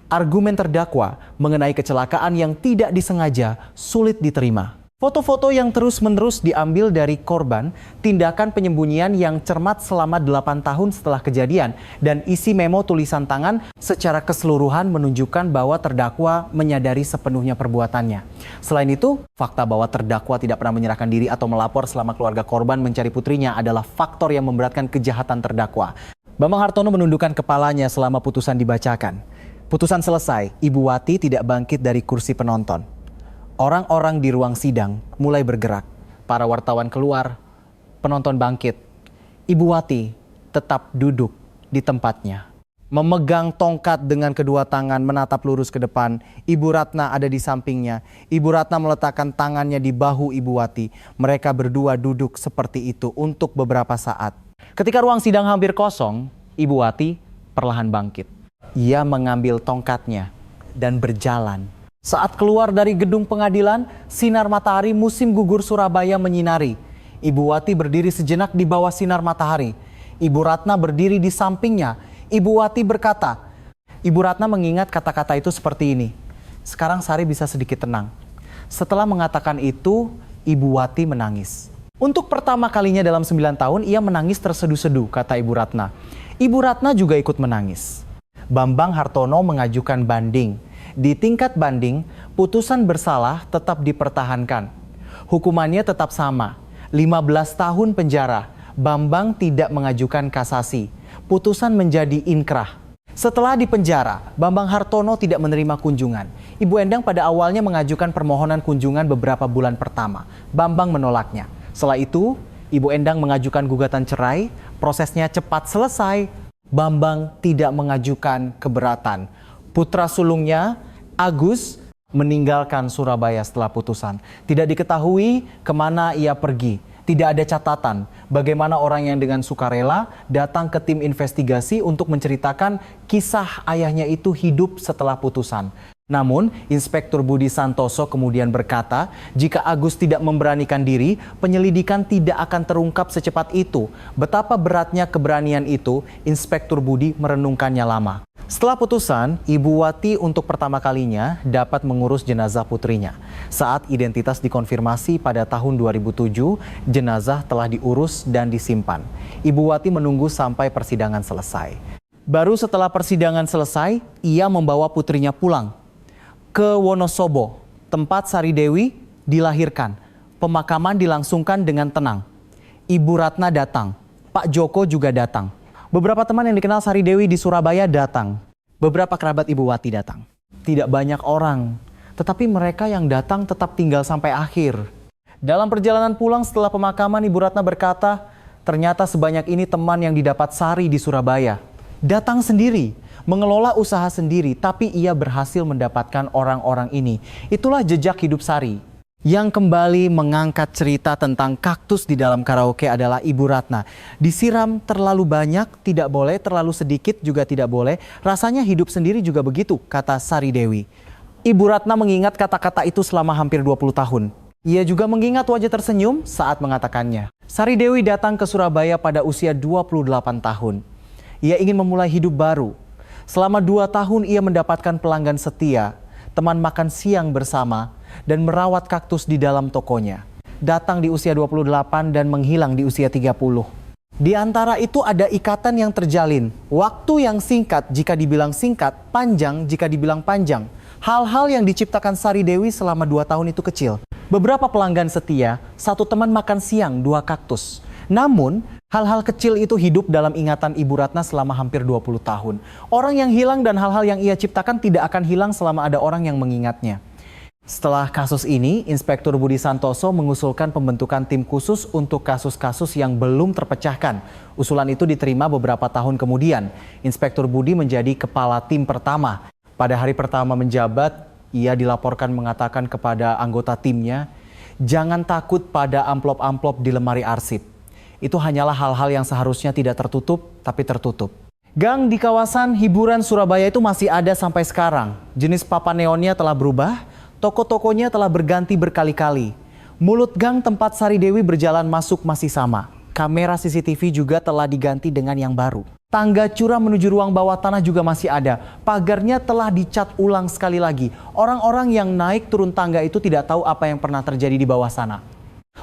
argumen terdakwa mengenai kecelakaan yang tidak disengaja sulit diterima. Foto-foto yang terus-menerus diambil dari korban, tindakan penyembunyian yang cermat selama 8 tahun setelah kejadian, dan isi memo tulisan tangan secara keseluruhan menunjukkan bahwa terdakwa menyadari sepenuhnya perbuatannya. Selain itu, fakta bahwa terdakwa tidak pernah menyerahkan diri atau melapor selama keluarga korban mencari putrinya adalah faktor yang memberatkan kejahatan terdakwa. Bambang Hartono menundukkan kepalanya selama putusan dibacakan. Putusan selesai, Ibu Wati tidak bangkit dari kursi penonton. Orang-orang di ruang sidang mulai bergerak. Para wartawan keluar, penonton bangkit. Ibu Wati tetap duduk di tempatnya. Memegang tongkat dengan kedua tangan menatap lurus ke depan. Ibu Ratna ada di sampingnya. Ibu Ratna meletakkan tangannya di bahu Ibu Wati. Mereka berdua duduk seperti itu untuk beberapa saat. Ketika ruang sidang hampir kosong, Ibu Wati perlahan bangkit. Ia mengambil tongkatnya dan berjalan. Saat keluar dari gedung pengadilan, sinar matahari musim gugur Surabaya menyinari. Ibu Wati berdiri sejenak di bawah sinar matahari. Ibu Ratna berdiri di sampingnya. Ibu Wati berkata, Ibu Ratna mengingat kata-kata itu seperti ini. Sekarang Sari bisa sedikit tenang. Setelah mengatakan itu, Ibu Wati menangis. Untuk pertama kalinya dalam 9 tahun, ia menangis terseduh-seduh, kata Ibu Ratna. Ibu Ratna juga ikut menangis. Bambang Hartono mengajukan banding. Di tingkat banding, putusan bersalah tetap dipertahankan. Hukumannya tetap sama, 15 tahun penjara. Bambang tidak mengajukan kasasi. Putusan menjadi inkrah. Setelah dipenjara, Bambang Hartono tidak menerima kunjungan. Ibu Endang pada awalnya mengajukan permohonan kunjungan beberapa bulan pertama. Bambang menolaknya. Setelah itu, Ibu Endang mengajukan gugatan cerai. Prosesnya cepat selesai. Bambang tidak mengajukan keberatan. Putra sulungnya, Agus, meninggalkan Surabaya setelah putusan. Tidak diketahui kemana ia pergi. Tidak ada catatan bagaimana orang yang dengan sukarela datang ke tim investigasi untuk menceritakan kisah ayahnya itu hidup setelah putusan. Namun, Inspektur Budi Santoso kemudian berkata, jika Agus tidak memberanikan diri, penyelidikan tidak akan terungkap secepat itu. Betapa beratnya keberanian itu, Inspektur Budi merenungkannya lama. Setelah putusan, Ibu Wati untuk pertama kalinya dapat mengurus jenazah putrinya. Saat identitas dikonfirmasi pada tahun 2007, jenazah telah diurus dan disimpan. Ibu Wati menunggu sampai persidangan selesai. Baru setelah persidangan selesai, ia membawa putrinya pulang ke Wonosobo, tempat Sari Dewi dilahirkan. Pemakaman dilangsungkan dengan tenang. Ibu Ratna datang, Pak Joko juga datang. Beberapa teman yang dikenal Sari Dewi di Surabaya datang. Beberapa kerabat Ibu Wati datang. Tidak banyak orang, tetapi mereka yang datang tetap tinggal sampai akhir. Dalam perjalanan pulang setelah pemakaman, Ibu Ratna berkata, ternyata sebanyak ini teman yang didapat Sari di Surabaya. Datang sendiri, mengelola usaha sendiri, tapi ia berhasil mendapatkan orang-orang ini. Itulah jejak hidup Sari. Yang kembali mengangkat cerita tentang kaktus di dalam karaoke adalah Ibu Ratna. Disiram terlalu banyak, tidak boleh, terlalu sedikit juga tidak boleh. Rasanya hidup sendiri juga begitu, kata Sari Dewi. Ibu Ratna mengingat kata-kata itu selama hampir 20 tahun. Ia juga mengingat wajah tersenyum saat mengatakannya. Sari Dewi datang ke Surabaya pada usia 28 tahun. Ia ingin memulai hidup baru. Selama 2 tahun ia mendapatkan pelanggan setia, teman makan siang bersama, dan merawat kaktus di dalam tokonya. Datang di usia 28 dan menghilang di usia 30. Di antara itu ada ikatan yang terjalin. Waktu yang singkat jika dibilang singkat, panjang jika dibilang panjang. Hal-hal yang diciptakan Sari Dewi selama 2 tahun itu kecil. Beberapa pelanggan setia, 1 teman makan siang, 2 kaktus. Namun, Hal-hal kecil itu hidup dalam ingatan Ibu Ratna selama hampir 20 tahun. Orang yang hilang dan hal-hal yang ia ciptakan tidak akan hilang selama ada orang yang mengingatnya. Setelah kasus ini, Inspektur Budi Santoso mengusulkan pembentukan tim khusus untuk kasus-kasus yang belum terpecahkan. Usulan itu diterima beberapa tahun kemudian. Inspektur Budi menjadi kepala tim pertama. Pada hari pertama menjabat, ia dilaporkan mengatakan kepada anggota timnya, "Jangan takut pada amplop-amplop di lemari arsip. Itu hanyalah hal-hal yang seharusnya tidak tertutup, tapi tertutup." Gang di kawasan hiburan Surabaya itu masih ada sampai sekarang. Jenis papan neonnya telah berubah, toko-tokonya telah berganti berkali-kali. Mulut gang tempat Sari Dewi berjalan masuk masih sama. Kamera CCTV juga telah diganti dengan yang baru. Tangga curam menuju ruang bawah tanah juga masih ada. Pagarnya telah dicat ulang sekali lagi. Orang-orang yang naik turun tangga itu tidak tahu apa yang pernah terjadi di bawah sana.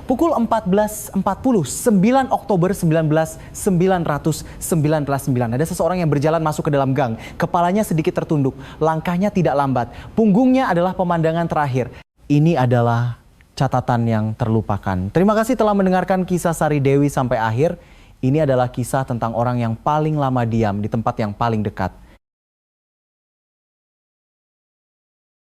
Pukul 14.40, 9 Oktober 1999, ada seseorang yang berjalan masuk ke dalam gang. Kepalanya sedikit tertunduk, langkahnya tidak lambat. Punggungnya adalah pemandangan terakhir. Ini adalah catatan yang terlupakan. Terima kasih telah mendengarkan kisah Sari Dewi sampai akhir. Ini adalah kisah tentang orang yang paling lama diam di tempat yang paling dekat.